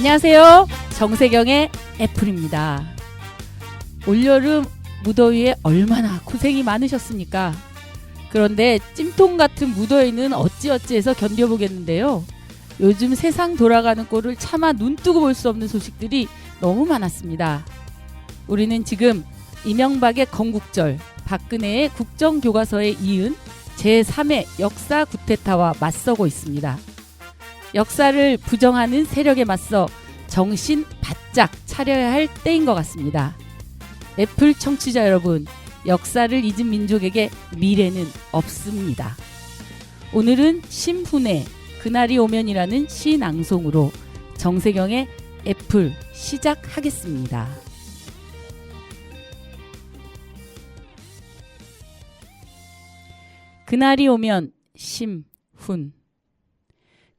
안녕하세요. 정세경의 애플입니다. 올여름 무더위에 얼마나 고생이 많으셨습니까? 그런데 찜통 같은 무더위는 어찌어찌해서 견뎌보겠는데요. 요즘 세상 돌아가는 꼴을 차마 눈뜨고 볼 수 없는 소식들이 너무 많았습니다. 우리는 지금 이명박의 건국절, 박근혜의 국정교과서에 이은 제3의 역사 구테타와 맞서고 있습니다. 역사를 부정하는 세력에 맞서 정신 바짝 차려야 할 때인 것 같습니다. 애플 청취자 여러분, 역사를 잊은 민족에게 미래는 없습니다. 오늘은 심훈의 그날이 오면이라는 시 낭송으로 정세경의 애플 시작하겠습니다. 그날이 오면 심훈.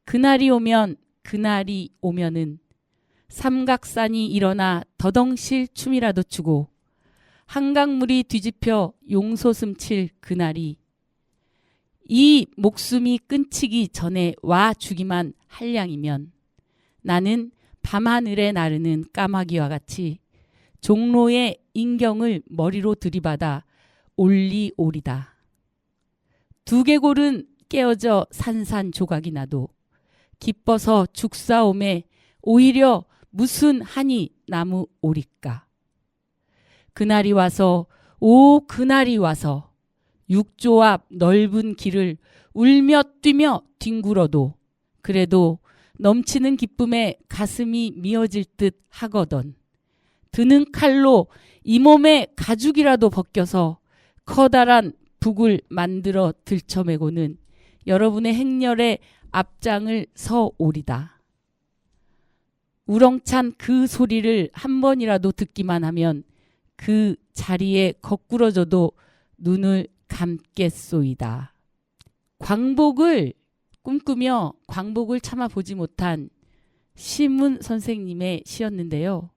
그날이 오면 그날이 오면은 삼각산이 일어나 더덩실 춤이라도 추고 한강물이 뒤집혀 용솟음 칠 그날이 이 목숨이 끊치기 전에 와 주기만 할 양이면 나는 밤하늘에 나르는 까마귀와 같이 종로의 인경을 머리로 들이받아 올리오리다. 두개골은 깨어져 산산조각이 나도 기뻐서 죽사옴에 오히려 무슨 한이 나무 오리까. 그날이 와서 오 그날이 와서 육조 앞 넓은 길을 울며 뛰며 뒹굴어도 그래도 넘치는 기쁨에 가슴이 미어질 듯 하거든. 드는 칼로 이 몸의 가죽이라도 벗겨서 커다란 북을 만들어 들쳐매고는 여러분의 행렬에 앞장을 서오리다. 우렁찬 그 소리를 한 번이라도 듣기만 하면 그 자리에 거꾸러져도 눈을 감겠소이다. 광복을 꿈꾸며 광복을 참아 보지 못한 심훈 선생님의 시였는데요.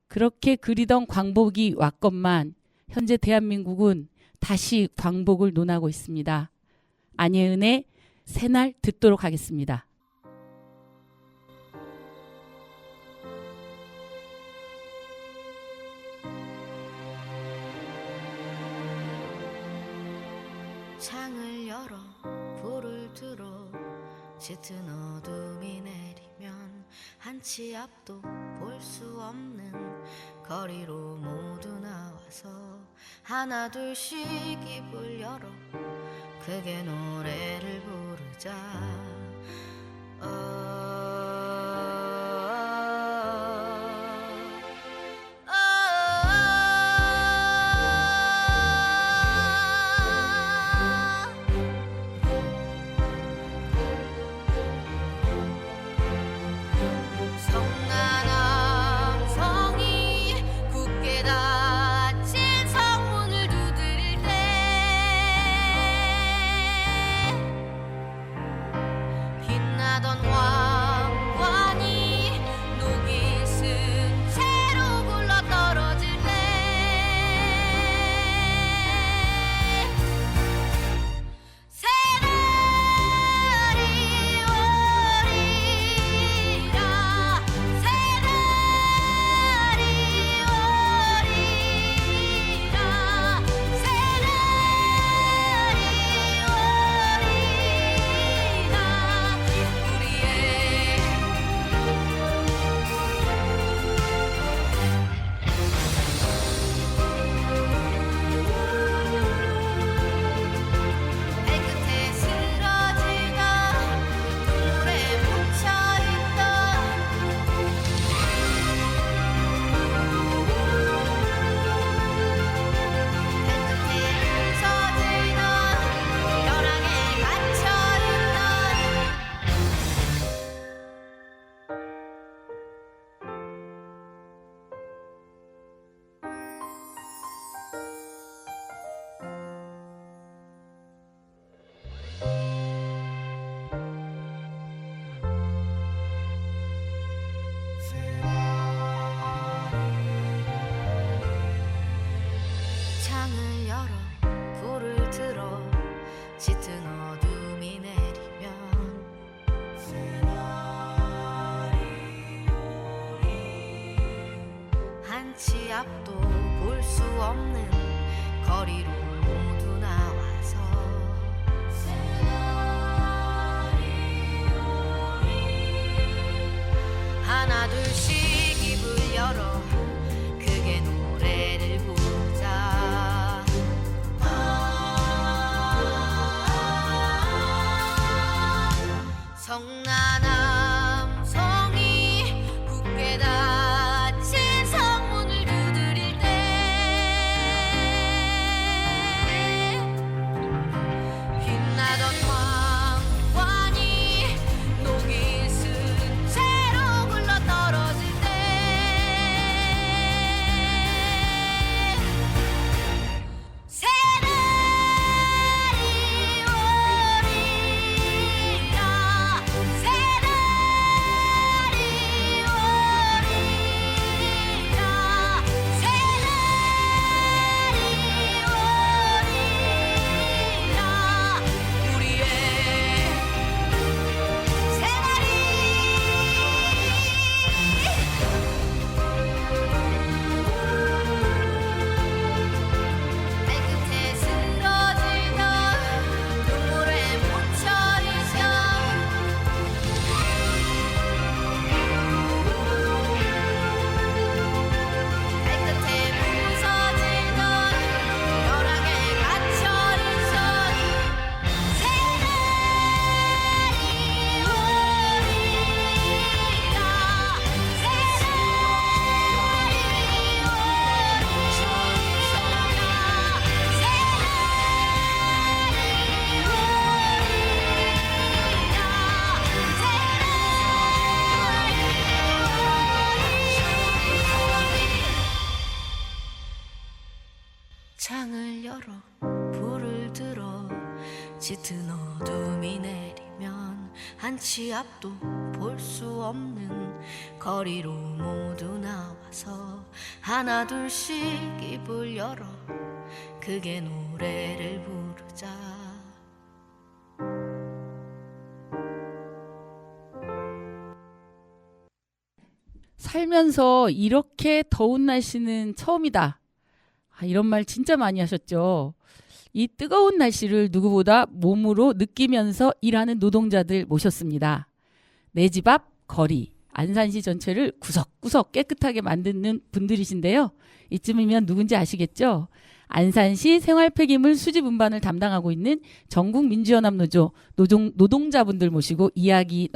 그렇게 그리던 광복이 왔건만 현재 대한민국은 다시 광복을 논하고 있습니다. 안예은의 새날 듣도록 하겠습니다. 창을 열어 불을 들어 짙은 어둠이 내리면 한치 앞도 볼 수 없는 거리로 모두 나와서 하나 둘씩 입을 열어 크게 노래를 부르자. 성난함 성이 굳게 닫힌 성문을 두드릴 때 빛나던 화 앞도 볼 수 없는 거리로 모두 나와서 하나 둘씩 입을 열어 크게 노래를 부르자. 성난함 성이 굳게 닫힌 성문을 두드릴 때 빛나던 왕관이 녹이 쓴 채로 굴러떨어질 때 새날이 오리라 새날이 오리라 새날이 오리라 우리의 발끝에 쓰러지던 눈물에 묻혀지셔 발끝에 부서지던 벼락에 갇혀있어 새날이 오리라 창을 열어 불을 들어 짙은 어둠이 내리면 한치 앞도 볼 수 없는 거리로 모두 나와서 하나 둘씩 입을 열어 크게 노래를 부르자. 살면서 이렇게 더운 날씨는 처음이다. 이런 말 진짜 많이 하셨죠. 이 뜨거운 날씨를 누구보다 몸으로 느끼면서 일하는 노동자들 모셨습니다. 내 집 앞 거리, 안산시 전체를 구석구석 깨끗하게 만드는 분들이신데요. 이쯤이면 누군지 아시겠죠? 안산시 생활폐기물 수집 운반을 담당하고 있는 전국민주연합노조 노동자분들 모시고 이야기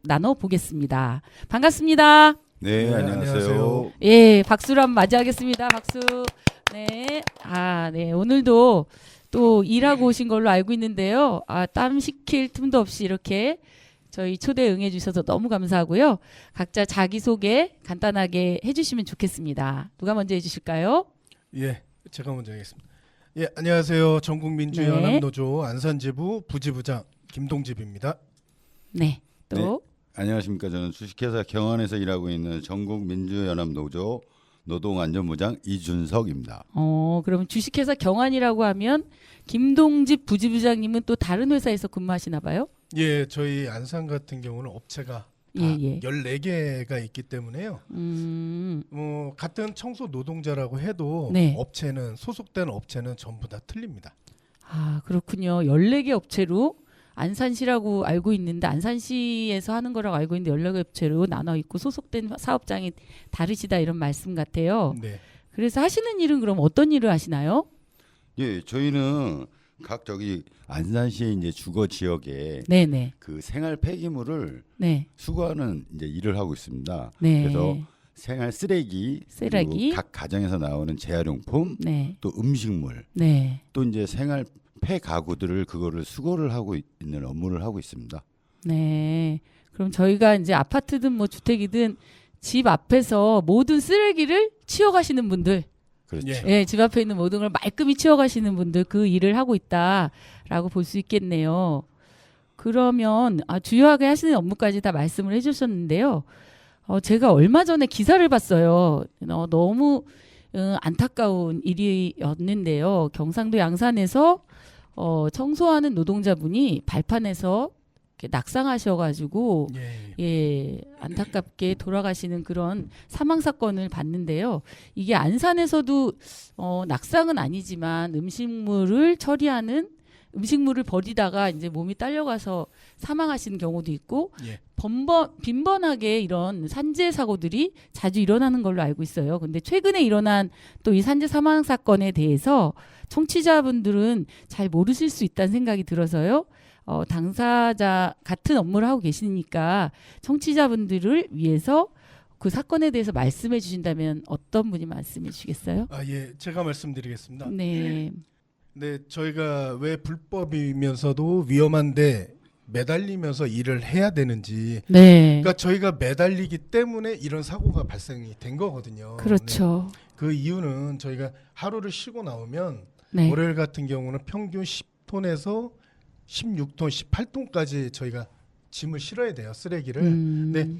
나눠보겠습니다. 반갑습니다. 네, 안녕하세요. 예, 박수로 한번 맞이하겠습니다. 박수. 네. 네. 오늘도 또 일하고 오신 걸로 알고 있는데요. 땀 식힐 틈도 없이 이렇게 저희 초대 응해 주셔서 너무 감사하고요. 각자 자기소개 간단하게 해주시면 좋겠습니다. 누가 먼저 해주실까요? 예, 제가 먼저 하겠습니다. 예, 안녕하세요. 전국민주연합노조 안산支부 부지부장 김동집입니다. 네. 또 안녕하십니까. 저는 주식회사 경안에서 일하고 있는 전국민주연합노조 노동안전부장 이준석입니다. 그러면 주식회사 경안이라고 하면 김동집 부지부장님은 또 다른 회사에서 근무하시나 봐요? 예, 저희 안산 같은 경우는 업체가 다 예. 14개가 있기 때문에요. 같은 청소 노동자라고 해도 네. 업체는 소속된 업체는 전부 다 틀립니다. 그렇군요. 14개 업체로 안산시라고 알고 있는데 안산시에서 하는 거라고 알고 있는데 14개 업체로 나눠 있고 소속된 사업장이 다르시다 이런 말씀 같아요. 네. 그래서 하시는 일은 그럼 어떤 일을 하시나요? 예, 저희는 각 안산시의 이제 주거 지역에 네네. 그 생활 폐기물을 네. 수거하는 이제 일을 하고 있습니다. 네. 그래서 생활 쓰레기, 그리고 각 가정에서 나오는 재활용품, 네. 또 음식물, 네. 또 이제 생활 폐가구들을 그거를 수거를 하고 있는 업무를 하고 있습니다. 네. 그럼 저희가 이제 아파트든 뭐 주택이든 집 앞에서 모든 쓰레기를 치워가시는 분들, 그렇죠. 예, 집 앞에 있는 모든 걸 말끔히 치워가시는 분들 그 일을 하고 있다라고 볼 수 있겠네요. 그러면 주요하게 하시는 업무까지 다 말씀을 해주셨는데요. 제가 얼마 전에 기사를 봤어요. 너무 안타까운 일이었는데요. 경상도 양산에서 청소하는 노동자분이 발판에서 이렇게 낙상하셔가지고 예. 예, 안타깝게 돌아가시는 그런 사망 사건을 봤는데요. 이게 안산에서도 낙상은 아니지만 음식물을 버리다가 이제 몸이 딸려가서 사망하시는 경우도 있고 예. 빈번하게 이런 산재 사고들이 자주 일어나는 걸로 알고 있어요. 근데 최근에 일어난 또 이 산재 사망 사건에 대해서 청취자분들은 잘 모르실 수 있다는 생각이 들어서요. 당사자 같은 업무를 하고 계시니까 청취자분들을 위해서 그 사건에 대해서 말씀해 주신다면 어떤 분이 말씀해 주시겠어요? 예, 제가 말씀드리겠습니다. 네. 네, 저희가 왜 불법이면서도 위험한데 매달리면서 일을 해야 되는지, 네. 그러니까 저희가 매달리기 때문에 이런 사고가 발생이 된 거거든요. 그렇죠. 네, 그 이유는 저희가 하루를 쉬고 나오면 네. 월요일 같은 경우는 평균 10톤에서 16톤, 18톤까지 저희가 짐을 실어야 돼요, 쓰레기를. 네.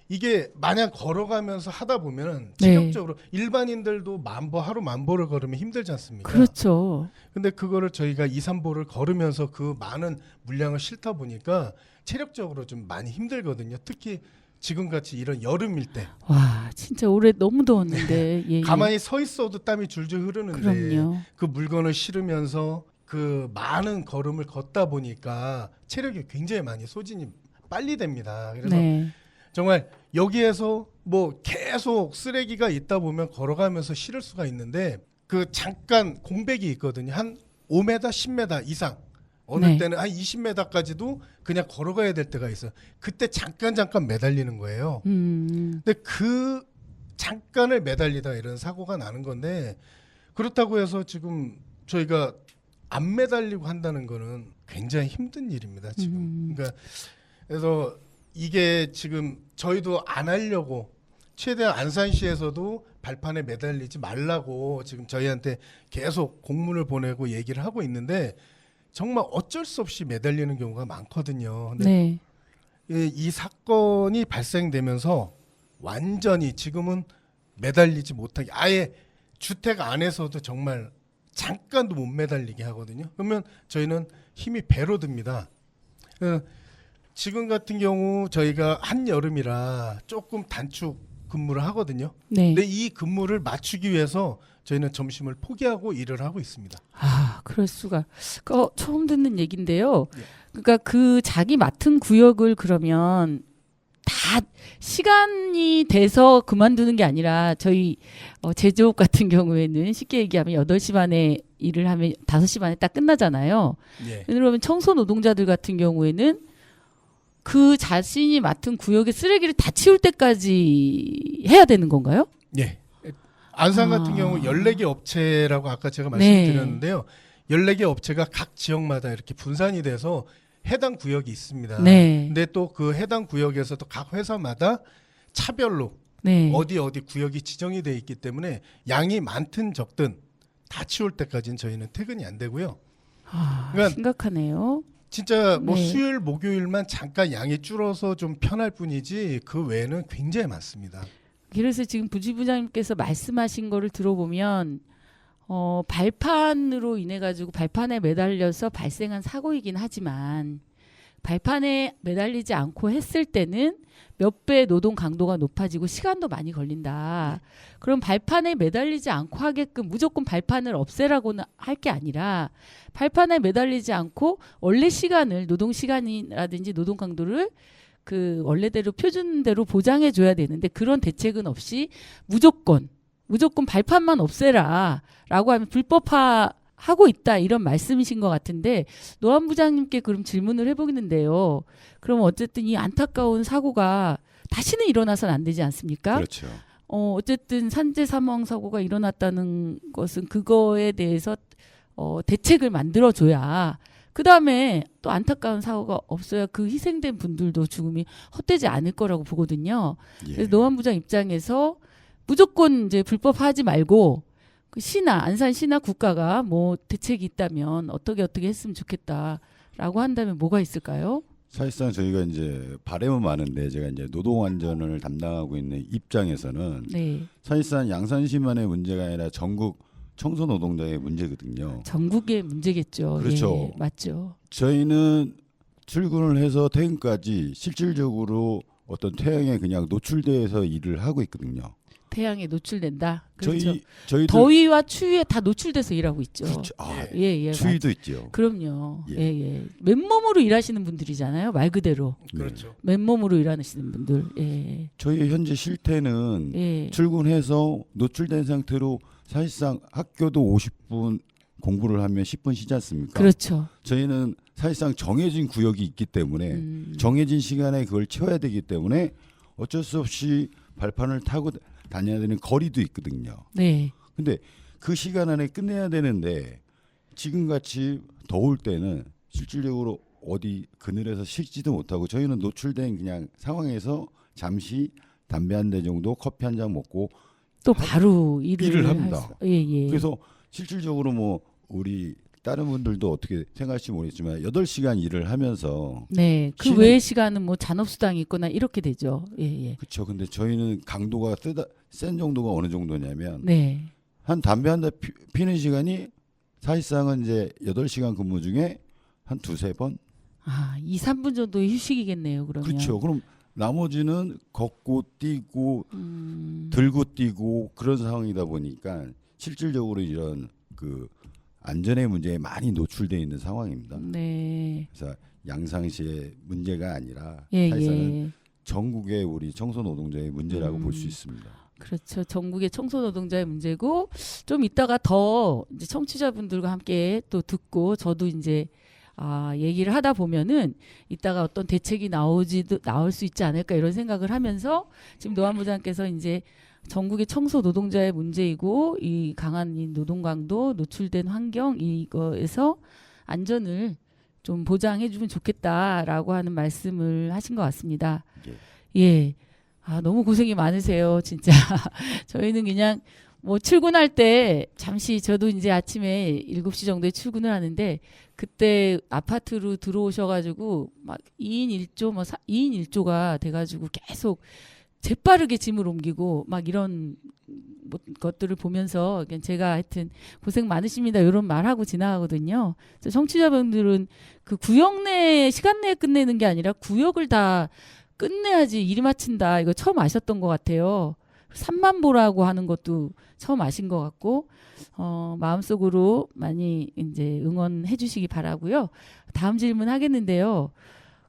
이게 마냥 걸어가면서 하다 보면 네. 체력적으로 일반인들도 하루 1000보를 걸으면 힘들지 않습니까? 그렇죠. 근데 그거를 저희가 2, 3보를 걸으면서 그 많은 물량을 싣다 보니까 체력적으로 좀 많이 힘들거든요. 특히 지금같이 이런 여름일 때 와, 진짜 올해 너무 더웠는데. 예, 예. 가만히 서 있어도 땀이 줄줄 흐르는데 그럼요. 그 물건을 실으면서 그 많은 걸음을 걷다 보니까 체력이 굉장히 많이 소진이 빨리 됩니다. 그래서 네. 정말 여기에서 뭐 계속 쓰레기가 있다 보면 걸어가면서 실을 수가 있는데 그 잠깐 공백이 있거든요. 한 5m, 10m 이상. 어느 네. 때는 한 20m까지도 그냥 걸어가야 될 때가 있어요. 그때 잠깐 매달리는 거예요. 근데 그 잠깐을 매달리다 이런 사고가 나는 건데 그렇다고 해서 지금 저희가 안 매달리고 한다는 거는 굉장히 힘든 일입니다. 지금. 그러니까 그래서 이게 지금 저희도 안 하려고 최대한 안산시에서도 발판에 매달리지 말라고 지금 저희한테 계속 공문을 보내고 얘기를 하고 있는데 정말 어쩔 수 없이 매달리는 경우가 많거든요. 근데 네. 이 사건이 발생되면서 완전히 지금은 매달리지 못하게 아예 주택 안에서도 정말 잠깐도 못 매달리게 하거든요. 그러면 저희는 힘이 배로 듭니다. 지금 같은 경우 저희가 한여름이라 조금 단축 근무를 하거든요. 네. 근데 이 근무를 맞추기 위해서 저희는 점심을 포기하고 일을 하고 있습니다. 아, 그럴 수가. 처음 듣는 얘긴데요. 예. 그러니까 그 자기 맡은 구역을 그러면 다 시간이 돼서 그만두는 게 아니라 저희 제조업 같은 경우에는 쉽게 얘기하면 8시 반에 일을 하면 5시 반에 딱 끝나잖아요. 예. 그러면 청소 노동자들 같은 경우에는 그 자신이 맡은 구역의 쓰레기를 다 치울 때까지 해야 되는 건가요? 예. 안산 같은 경우 14개 업체라고 아까 제가 말씀드렸는데요. 14개 업체가 각 지역마다 이렇게 분산이 돼서 해당 구역이 있습니다. 네. 근데 또 그 해당 구역에서도 각 회사마다 차별로 네. 어디 구역이 지정이 돼 있기 때문에 양이 많든 적든 다 치울 때까지는 저희는 퇴근이 안 되고요. 그러니까 심각하네요. 진짜 뭐 네. 수요일 목요일만 잠깐 양이 줄어서 좀 편할 뿐이지 그 외에는 굉장히 많습니다. 그래서 지금 부지부장님께서 말씀하신 거를 들어보면 발판으로 인해 가지고 발판에 매달려서 발생한 사고이긴 하지만 발판에 매달리지 않고 했을 때는 몇 배 노동 강도가 높아지고 시간도 많이 걸린다. 그럼 발판에 매달리지 않고 하게끔 무조건 발판을 없애라고는 할 게 아니라 발판에 매달리지 않고 원래 시간을 노동 시간이라든지 노동 강도를 그 원래대로 표준대로 보장해 줘야 되는데 그런 대책은 없이 무조건 발판만 없애라라고 하면 불법화하고 있다 이런 말씀이신 것 같은데 노안 부장님께 그럼 질문을 해보겠는데요. 그럼 어쨌든 이 안타까운 사고가 다시는 일어나서는 안 되지 않습니까? 그렇죠. 어쨌든 산재 사망 사고가 일어났다는 것은 그거에 대해서 대책을 만들어줘야 그 다음에 또 안타까운 사고가 없어야 그 희생된 분들도 죽음이 헛되지 않을 거라고 보거든요. 예. 그래서 노안 부장 입장에서 무조건 이제 불법화하지 말고 그 안산 시나 국가가 뭐 대책이 있다면 어떻게 했으면 좋겠다라고 한다면 뭐가 있을까요? 사실상 저희가 이제 바람은 많은데 제가 이제 노동안전을 담당하고 있는 입장에서는 네. 사실상 양산시만의 문제가 아니라 전국 청소 노동자의 문제거든요. 전국의 문제겠죠. 그렇죠. 예, 맞죠. 저희는 출근을 해서 퇴근까지 실질적으로 어떤 태양에 그냥 노출돼서 일을 하고 있거든요. 태양에 노출된다. 그렇죠. 저희들 더위와 추위에 다 노출돼서 일하고 있죠. 그렇죠. 아, 예, 추위도 있죠. 그럼요. 예. 예. 맨몸으로 일하시는 분들이잖아요. 말 그대로. 그렇죠. 맨몸으로 일하시는 분들. 예. 저희 현재 실태는 예. 출근해서 노출된 상태로 사실상 학교도 50분 공부를 하면 10분 쉬지 않습니까? 그렇죠. 저희는 사실상 정해진 구역이 있기 때문에 정해진 시간에 그걸 채워야 되기 때문에 어쩔 수 없이 발판을 타고 다녀야 되는 거리도 있거든요. 네. 근데 그 시간 안에 끝내야 되는데 지금같이 더울 때는 실질적으로 어디 그늘에서 쉬지도 못하고 저희는 노출된 그냥 상황에서 잠시 담배 한 대 정도 커피 한 잔 먹고 또 바로 일을 합니다. 예. 그래서 실질적으로 뭐 우리 다른 분들도 어떻게 생각할지 모르겠지만 8시간 일을 하면서 네. 그 쉬는- 외의 시간은 뭐 잔업수당이 있거나 이렇게 되죠. 예. 그렇죠. 근데 저희는 강도가 센 정도가 어느 정도냐면 네. 한 담배 한 대 피는 시간이 사실상은 이제 8시간 근무 중에 한 2-3번. 아, 2-3분 정도의 휴식이겠네요. 그러면. 그렇죠. 그럼 나머지는 걷고 뛰고 음. 들고 뛰고 그런 상황이다 보니까 실질적으로 이런 그 안전의 문제에 많이 노출되어 있는 상황입니다. 네. 그래서 양상시의 문제가 아니라 예. 사실상은 전국의 우리 청소 노동자의 문제라고 볼 수 있습니다. 그렇죠. 전국의 청소 노동자의 문제고 좀 이따가 더 이제 청취자분들과 함께 또 듣고 저도 이제 얘기를 하다 보면은 이따가 어떤 대책이 나올 수 있지 않을까 이런 생각을 하면서 지금 노안부장께서 이제 전국의 청소 노동자의 문제이고 이 강한 이 노동 강도 노출된 환경 이거에서 안전을 좀 보장해 주면 좋겠다라고 하는 말씀을 하신 것 같습니다. 예. 너무 고생이 많으세요, 진짜. 저희는 그냥 뭐 출근할 때 잠시 저도 이제 아침에 7시 정도에 출근을 하는데 그때 아파트로 들어오셔가지고 막 2인 1조, 2인 1조가 돼가지고 계속 재빠르게 짐을 옮기고 막 이런 것들을 보면서 그냥 제가 하여튼 고생 많으십니다 이런 말하고 지나가거든요. 그래서 청취자분들은 그 구역 내 시간 내에 끝내는 게 아니라 구역을 다 끝내야지 일이 마친다. 이거 처음 아셨던 것 같아요. 3만 보라고 하는 것도 처음 아신 것 같고 마음속으로 많이 이제 응원해 주시기 바라고요. 다음 질문 하겠는데요.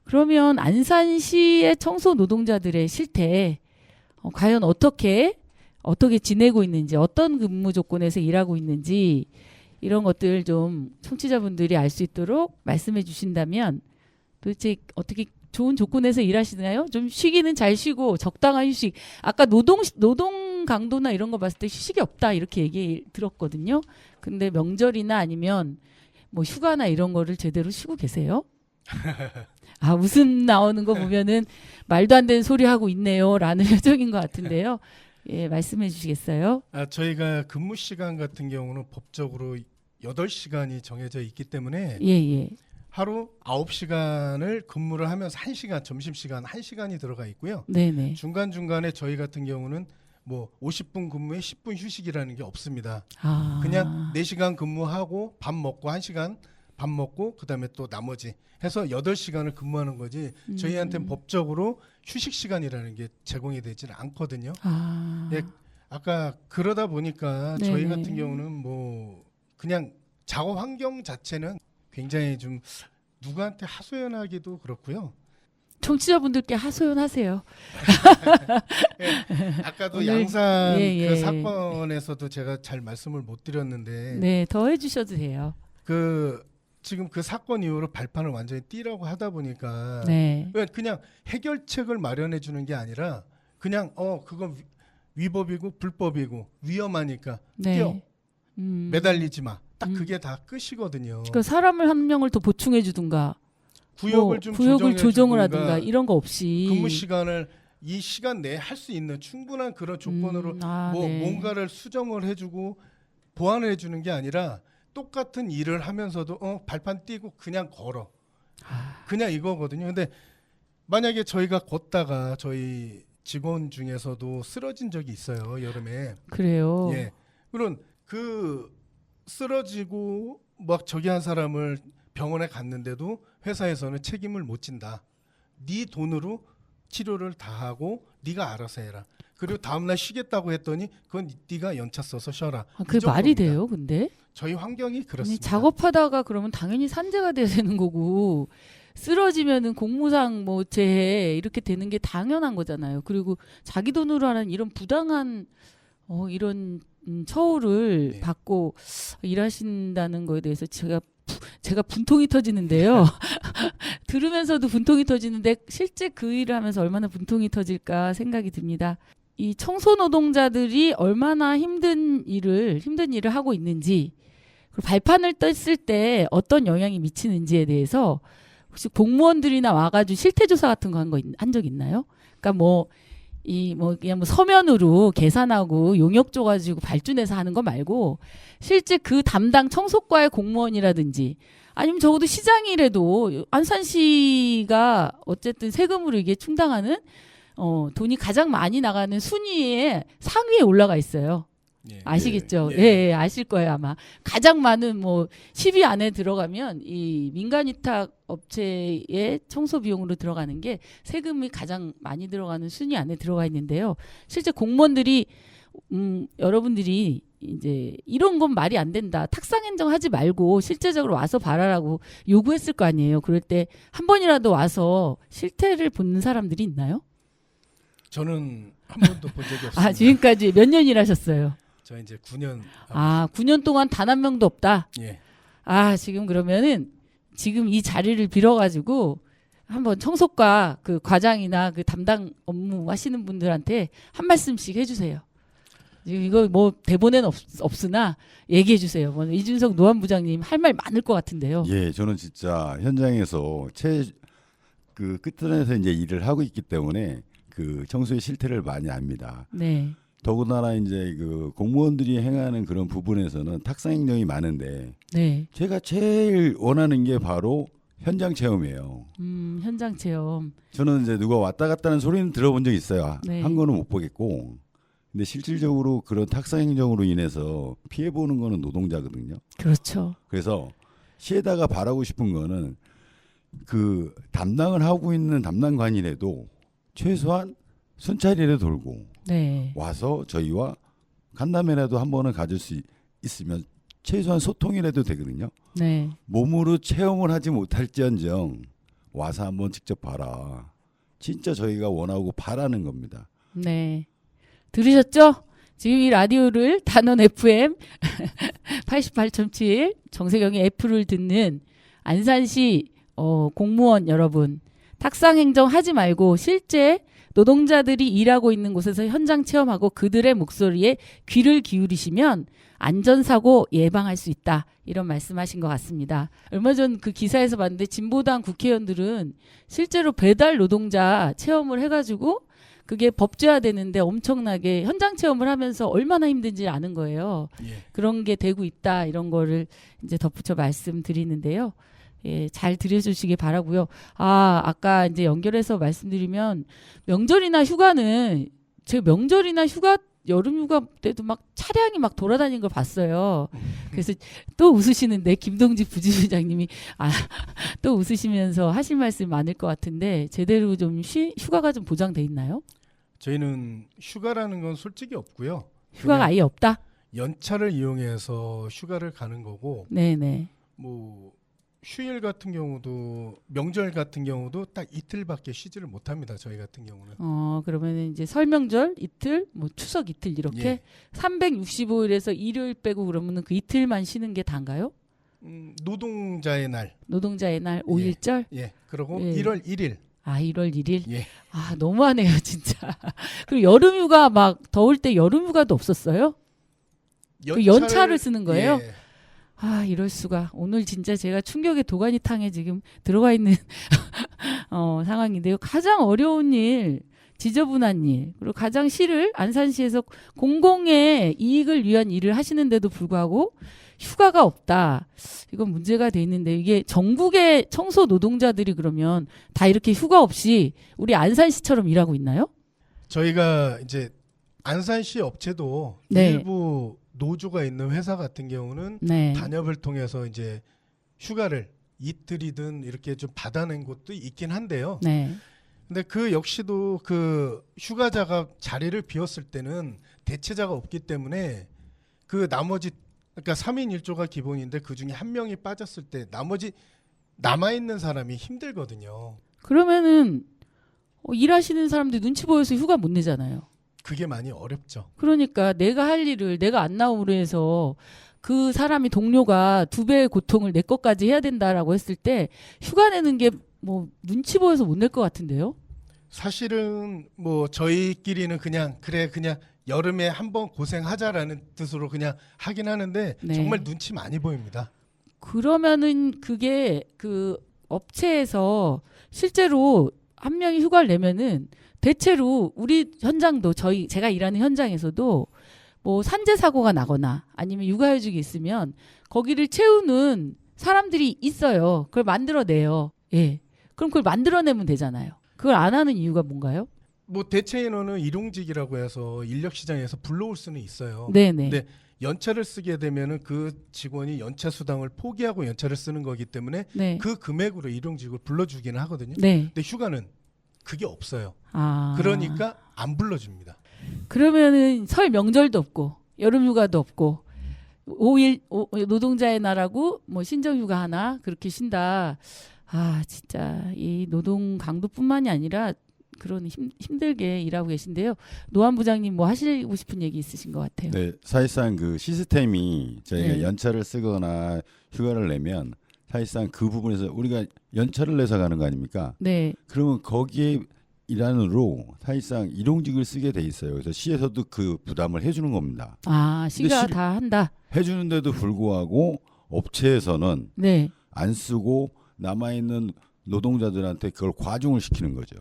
그러면 안산시의 청소 노동자들의 실태 과연 어떻게 지내고 있는지 어떤 근무 조건에서 일하고 있는지 이런 것들 좀 청취자분들이 알 수 있도록 말씀해 주신다면 도대체 어떻게 좋은 조건에서 일하시나요? 좀 쉬기는 잘 쉬고 적당한 휴식. 아까 노동 강도나 이런 거 봤을 때 휴식이 없다 이렇게 얘기 들었거든요. 근데 명절이나 아니면 뭐 휴가나 이런 거를 제대로 쉬고 계세요? 웃음 나오는 거 보면은 말도 안 되는 소리 하고 있네요라는 표정인 것 같은데요. 예, 말씀해 주시겠어요? 저희가 근무 시간 같은 경우는 법적으로 8시간이 정해져 있기 때문에 예. 하루 9시간을 근무를 하면서 1시간 점심시간 1시간이 들어가 있고요. 네네. 중간중간에 저희 같은 경우는 뭐 50분 근무에 10분 휴식이라는 게 없습니다. 아. 그냥 4시간 근무하고 밥 먹고 1시간 밥 먹고 그다음에 또 나머지 해서 8시간을 근무하는 거지 저희한테는 법적으로 휴식 시간이라는 게 제공이 되지는 않거든요. 예, 아까 그러다 보니까 네네. 저희 같은 경우는 뭐 그냥 작업 환경 자체는 굉장히 좀 누구한테 하소연하기도 그렇고요. 청취자분들께 하소연하세요. 아까도 오늘, 양산 예. 그 사건에서도 제가 잘 말씀을 못 드렸는데 네, 더 해주셔도 돼요. 그 지금 그 사건 이후로 발판을 완전히 띄라고 하다 보니까 네. 그냥 해결책을 마련해 주는 게 아니라 그냥 그건 위법이고 불법이고 위험하니까 네. 뛰어 매달리지 마. 딱 그게 다 끝이거든요. 그 사람을 한 명을 더 보충해 주든가 구역을 좀 구역을 조정을 주든가, 하든가 이런 거 없이 근무 시간을 이 시간 내에 할 수 있는 충분한 그런 조건으로 네. 뭔가를 수정을 해주고 보완을 해주는 게 아니라 똑같은 일을 하면서도 발판 띄고 그냥 걸어 그냥 이거거든요. 근데 만약에 저희가 걷다가 저희 직원 중에서도 쓰러진 적이 있어요, 여름에. 그래요. 예. 그런 그 쓰러지고 막 저기 한 사람을 병원에 갔는데도 회사에서는 책임을 못 진다. 네 돈으로 치료를 다 하고 네가 알아서 해라. 그리고 다음날 쉬겠다고 했더니 그건 네가 연차 써서 쉬어라. 아, 그게 이 말이 정도입니다. 돼요, 근데? 저희 환경이 아니, 그렇습니다. 작업하다가 그러면 당연히 산재가 돼야 되는 거고 쓰러지면은 공무상 뭐 재해 이렇게 되는 게 당연한 거잖아요. 그리고 자기 돈으로 하는 이런 부당한 이런 처우를 네. 받고 일하신다는 거에 대해서 제가 분통이 터지는데요. 들으면서도 분통이 터지는데 실제 그 일을 하면서 얼마나 분통이 터질까 생각이 듭니다. 이 청소 노동자들이 얼마나 힘든 일을 하고 있는지, 그리고 발판을 떴을 때 어떤 영향이 미치는지에 대해서 혹시 공무원들이나 와가지고 실태조사 같은 거 한 적 있나요? 그러니까 그냥 뭐 서면으로 계산하고 용역 줘가지고 발주내서 하는 거 말고 실제 그 담당 청소과의 공무원이라든지 아니면 적어도 시장이라도 안산시가 어쨌든 세금으로 이게 충당하는 돈이 가장 많이 나가는 순위에 상위에 올라가 있어요. 예. 아시겠죠? 예. 예, 아실 거예요, 아마. 가장 많은 10위 안에 들어가면 이 민간 위탁 업체의 청소 비용으로 들어가는 게 세금이 가장 많이 들어가는 순위 안에 들어가 있는데요. 실제 공무원들이 여러분들이 이제 이런 건 말이 안 된다. 탁상 행정하지 말고 실제적으로 와서 봐라라고 요구했을 거 아니에요. 그럴 때 한 번이라도 와서 실태를 보는 사람들이 있나요? 저는 한 번도 본 적이 없습니다. 아, 지금까지 몇 년 일하셨어요? 저 이제 9년. 아, 9년 동안 단 한 명도 없다. 예. 아, 지금 그러면은 지금 이 자리를 빌어가지고 한번 청소과 그 과장이나 그 담당 업무 하시는 분들한테 한 말씀씩 해주세요. 지금 이거 뭐 대본에는 없으나 얘기해 주세요. 이준석 노안부장님 할 말 많을 것 같은데요. 예, 저는 진짜 현장에서 그 끝선에서 이제 일을 하고 있기 때문에 그 청소의 실태를 많이 압니다. 네, 더군다나 이제 그 공무원들이 행하는 그런 부분에서는 탁상 행정이 많은데 네, 제가 제일 원하는 게 바로 현장 체험이에요. 현장 체험. 저는 이제 누가 왔다 갔다 하는 소리는 들어본 적 있어요. 네. 한 거는 못 보겠고. 근데 실질적으로 그런 탁상 행정으로 인해서 피해 보는 거는 노동자거든요. 그렇죠. 그래서 시에다가 바라고 싶은 거는 그 담당을 하고 있는 담당관이라도 최소한 순찰이라도 돌고 네, 와서 저희와 간담회라도 한 번은 가질 수 있으면 최소한 소통이라도 되거든요. 네. 몸으로 체험을 하지 못할지언정 와서 한번 직접 봐라. 진짜 저희가 원하고 바라는 겁니다. 네. 들으셨죠? 지금 이 라디오를 단원 FM 88.7 정세경의 F를 듣는 안산시 공무원 여러분, 탁상 행정 하지 말고 실제 노동자들이 일하고 있는 곳에서 현장 체험하고 그들의 목소리에 귀를 기울이시면 안전사고 예방할 수 있다. 이런 말씀하신 것 같습니다. 얼마 전 그 기사에서 봤는데 진보당 국회의원들은 실제로 배달 노동자 체험을 해가지고 그게 법제화되는데 엄청나게 현장 체험을 하면서 얼마나 힘든지 아는 거예요. 예. 그런 게 되고 있다. 이런 거를 이제 덧붙여 말씀드리는데요. 예, 잘 들여주시기 바라고요. 아, 아까 이제 연결해서 말씀드리면 명절이나 휴가는 제가 명절이나 휴가 여름 휴가 때도 막 차량이 막 돌아다니는 걸 봤어요. 그래서 또 웃으시는데 김동직 부지부장님이 또 웃으시면서 하실 말씀이 많을 것 같은데 제대로 좀 휴가가 좀 보장돼 있나요? 저희는 휴가라는 건 솔직히 없고요. 휴가가 아예 없다? 연차를 이용해서 휴가를 가는 거고 네네. 뭐 휴일 같은 경우도 명절 같은 경우도 딱 이틀밖에 쉬지를 못합니다. 저희 같은 경우는. 그러면 이제 설명절 이틀, 뭐 추석 이틀 이렇게 예. 365일에서 일요일 빼고 그러면은 그 이틀만 쉬는 게 단가요? 노동자의 날. 노동자의 날 5일절? 예. 그리고 예. 1월 1일. 아, 1월 1일? 예. 아, 너무하네요, 진짜. 그리고 여름 휴가 막 더울 때 여름 휴가도 없었어요? 그 연차를 쓰는 거예요? 예. 아, 이럴 수가. 오늘 진짜 제가 충격의 도가니탕에 지금 들어가 있는 상황인데요. 가장 어려운 일, 지저분한 일, 그리고 가장 안산시에서 공공의 이익을 위한 일을 하시는데도 불구하고 휴가가 없다. 이건 문제가 돼 있는데 이게 전국의 청소 노동자들이 그러면 다 이렇게 휴가 없이 우리 안산시처럼 일하고 있나요? 저희가 이제 안산시 업체도 네. 일부 노조가 있는 회사 같은 경우는 네. 단협을 통해서 이제 휴가를 이틀이든 이렇게 좀 받아낸 곳도 있긴 한데요. 네. 근데 그 역시도 그 휴가자가 자리를 비웠을 때는 대체자가 없기 때문에 그 나머지 그러니까 3인 1조가 기본인데 그 중에 한 명이 빠졌을 때 나머지 남아 있는 사람이 힘들거든요. 그러면은 일하시는 사람들 눈치 보여서 휴가 못 내잖아요. 그게 많이 어렵죠. 그러니까 내가 할 일을 내가 안 나옴으로 해서 그 사람이 동료가 2배의 고통을 내 것까지 해야 된다라고 했을 때 휴가 내는 게 뭐 눈치 보여서 못 낼 것 같은데요. 사실은 뭐 저희끼리는 그냥 그래 그냥 여름에 한번 고생하자라는 뜻으로 그냥 하긴 하는데 네. 정말 눈치 많이 보입니다. 그러면은 그게 그 업체에서 실제로 한 명이 휴가를 내면은 대체로 우리 현장도 제가 일하는 현장에서도 뭐 산재 사고가 나거나 아니면 육아휴직이 있으면 거기를 채우는 사람들이 있어요. 그걸 만들어내요. 예. 그럼 그걸 만들어내면 되잖아요. 그걸 안 하는 이유가 뭔가요? 뭐 대체 인원은 일용직이라고 해서 인력 시장에서 불러올 수는 있어요. 네네. 근데 연차를 쓰게 되면은 그 직원이 연차 수당을 포기하고 연차를 쓰는 거기 때문에 네. 그 금액으로 일용직을 불러주기는 하거든요. 네. 근데 휴가는 그게 없어요. 아. 그러니까 안 불러줍니다. 그러면은 설 명절도 없고 여름 휴가도 없고 5일 노동자의 날하고 뭐 신정 휴가 하나 그렇게 쉰다. 아, 진짜 이 노동 강도뿐만이 아니라 그런 힘들게 일하고 계신데요. 노한 부장님 뭐 하시고 싶은 얘기 있으신 것 같아요. 네, 사실상 그 시스템이 저희가 네. 연차를 쓰거나 휴가를 내면 사실상 그 부분에서 우리가 연차를 내서 가는 거 아닙니까? 네. 그러면 거기에 일환으로 사실상 일용직을 쓰게 돼 있어요. 그래서 시에서도 그 부담을 해주는 겁니다. 아, 시가 실- 다 한다. 해주는데도 불구하고 업체에서는 네. 안 쓰고 남아있는 노동자들한테 그걸 과중을 시키는 거죠.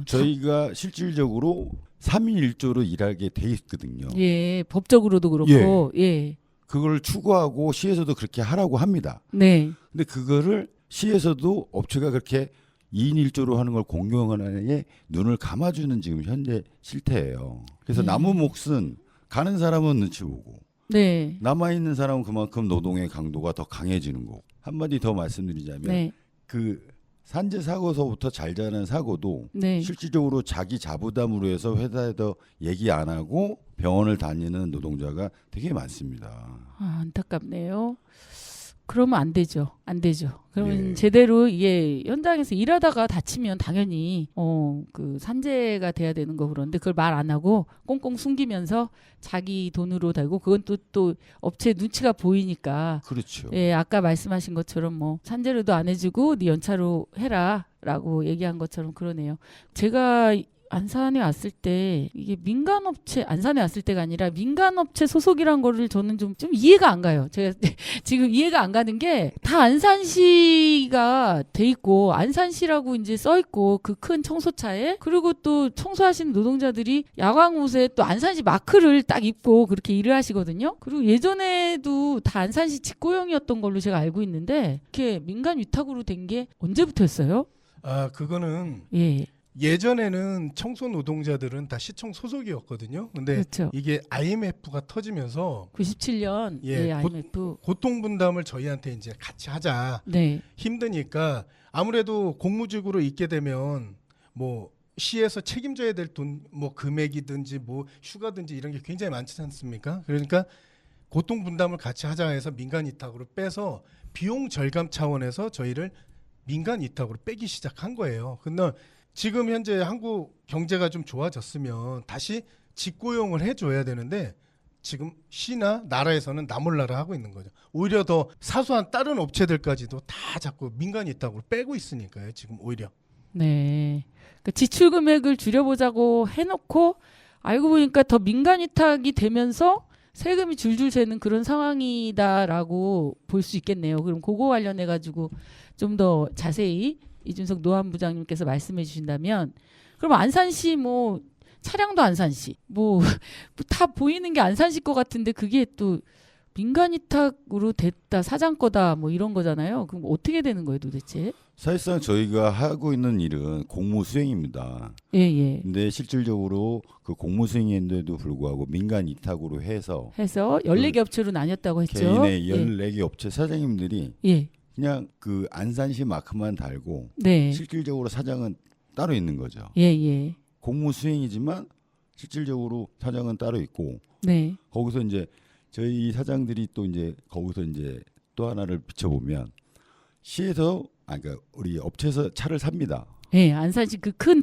저희가 실질적으로 3인 1조로 일하게 돼 있거든요. 예, 법적으로도 그렇고, 예. 그걸 추구하고 시에서도 그렇게 하라고 합니다. 네. 근데 그거를 시에서도 업체가 그렇게 2인 1조로 하는 걸 공경하에 눈을 감아주는 지금 현재 실태예요. 그래서 남은 몫은 가는 사람은 눈치 보고 네. 남아있는 사람은 그만큼 노동의 강도가 더 강해지는 거고. 한마디 더 말씀드리자면 네. 그 산재 사고서부터 잘 자는 사고도 네. 실질적으로 자기 자부담으로 해서 회사에서 얘기 안 하고 병원을 다니는 노동자가 되게 많습니다. 아, 안타깝네요. 그러면 안 되죠. 안 되죠. 그러면 예. 제대로 이게 현장에서 일하다가 다치면 당연히 그 산재가 돼야 되는 거 그런데 그걸 말 안 하고 꽁꽁 숨기면서 자기 돈으로 달고 그건 또 업체 눈치가 보이니까 그렇죠. 예, 아까 말씀하신 것처럼 뭐 산재료도 안 해주고 네 연차로 해라라고 얘기한 것처럼 그러네요. 제가 안산에 왔을 때 이게 민간업체 안산에 왔을 때가 아니라 민간업체 소속이란 거를 저는 좀 이해가 안 가요. 제가 지금 이해가 안 가는 게 다 안산시가 돼 있고 안산시라고 이제 써 있고 그 큰 청소차에 그리고 또 청소하시는 노동자들이 야광 옷에 또 안산시 마크를 딱 입고 그렇게 일을 하시거든요. 그리고 예전에도 다 안산시 직고용이었던 걸로 제가 알고 있는데 이렇게 민간 위탁으로 된 게 언제부터였어요? 아 그거는 예. 예전에는 청소 노동자들은 다 시청 소속이었거든요. 근데 그렇죠. 이게 IMF가 터지면서 97년 예, IMF. 고통 분담을 저희한테 이제 같이 하자. 네. 힘드니까 아무래도 공무직으로 있게 되면 뭐 시에서 책임져야 될 돈 뭐 금액이든지 뭐 휴가든지 이런 게 굉장히 많지 않습니까? 그러니까 고통 분담을 같이 하자 해서 민간 위탁으로 빼서 비용 절감 차원에서 저희를 민간 위탁으로 빼기 시작한 거예요. 근데 지금 현재 한국 경제가 좀 좋아졌으면 다시 직고용을 해줘야 되는데 지금 시나 나라에서는 나몰라라 하고 있는 거죠. 오히려 더 사소한 다른 업체들까지도 다 자꾸 민간 위탁으로 빼고 있으니까요. 지금 오히려. 네. 그러니까 지출 금액을 줄여보자고 해놓고 알고 보니까 더 민간 위탁이 되면서 세금이 줄줄 새는 그런 상황이다라고 볼 수 있겠네요. 그럼 그거 관련해 가지고 좀 더 자세히 이준석 노한 부장님께서 말씀해 주신다면 그럼 안산시 뭐 차량도 안산시 뭐 다 보이는 게 안산시 거 같은데 그게 또 민간 위탁으로 됐다 사장 거다 뭐 이런 거잖아요. 그럼 어떻게 되는 거예요 도대체? 사실상 저희가 하고 있는 일은 공무 수행입니다. 예. 근데 실질적으로 그 공무 수행인데도 불구하고 민간 위탁으로 해서 해서 14개 업체로 나뉘었다고 했죠. 개인의 예. 14개 업체 사장님들이 예. 그냥 그 안산시 마크만 달고 네. 실질적으로 사장은 따로 있는 거죠. 예, 예. 공무 수행이지만 실질적으로 사장은 따로 있고 네. 거기서 이제 저희 사장들이 또 이제 거기서 이제 또 하나를 비춰보면 시에서 그러니까 우리 업체에서 차를 삽니다. 예, 안산시 그 큰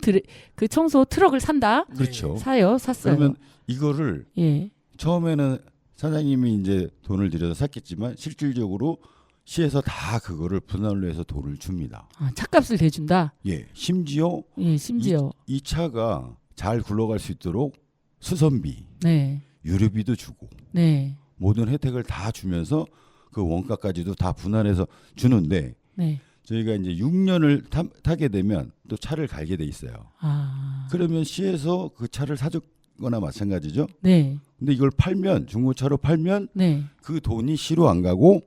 그 청소 트럭을 산다. 그렇죠. 샀어요. 그러면 이거를 예. 처음에는 사장님이 이제 돈을 들여서 샀겠지만 실질적으로 시에서 다 그거를 분할로 해서 돈을 줍니다. 아, 차값을 대준다. 예, 심지어 예, 심지어. 이 차가 잘 굴러갈 수 있도록 수선비, 네. 유류비도 주고 네. 모든 혜택을 다 주면서 그 원가까지도 다 분할해서 주는데 네. 저희가 이제 6년을 타게 되면 또 차를 갈게 돼 있어요. 아. 그러면 시에서 그 차를 사줬거나 마찬가지죠. 네. 근데 이걸 팔면 중고차로 팔면 네. 그 돈이 시로 안 가고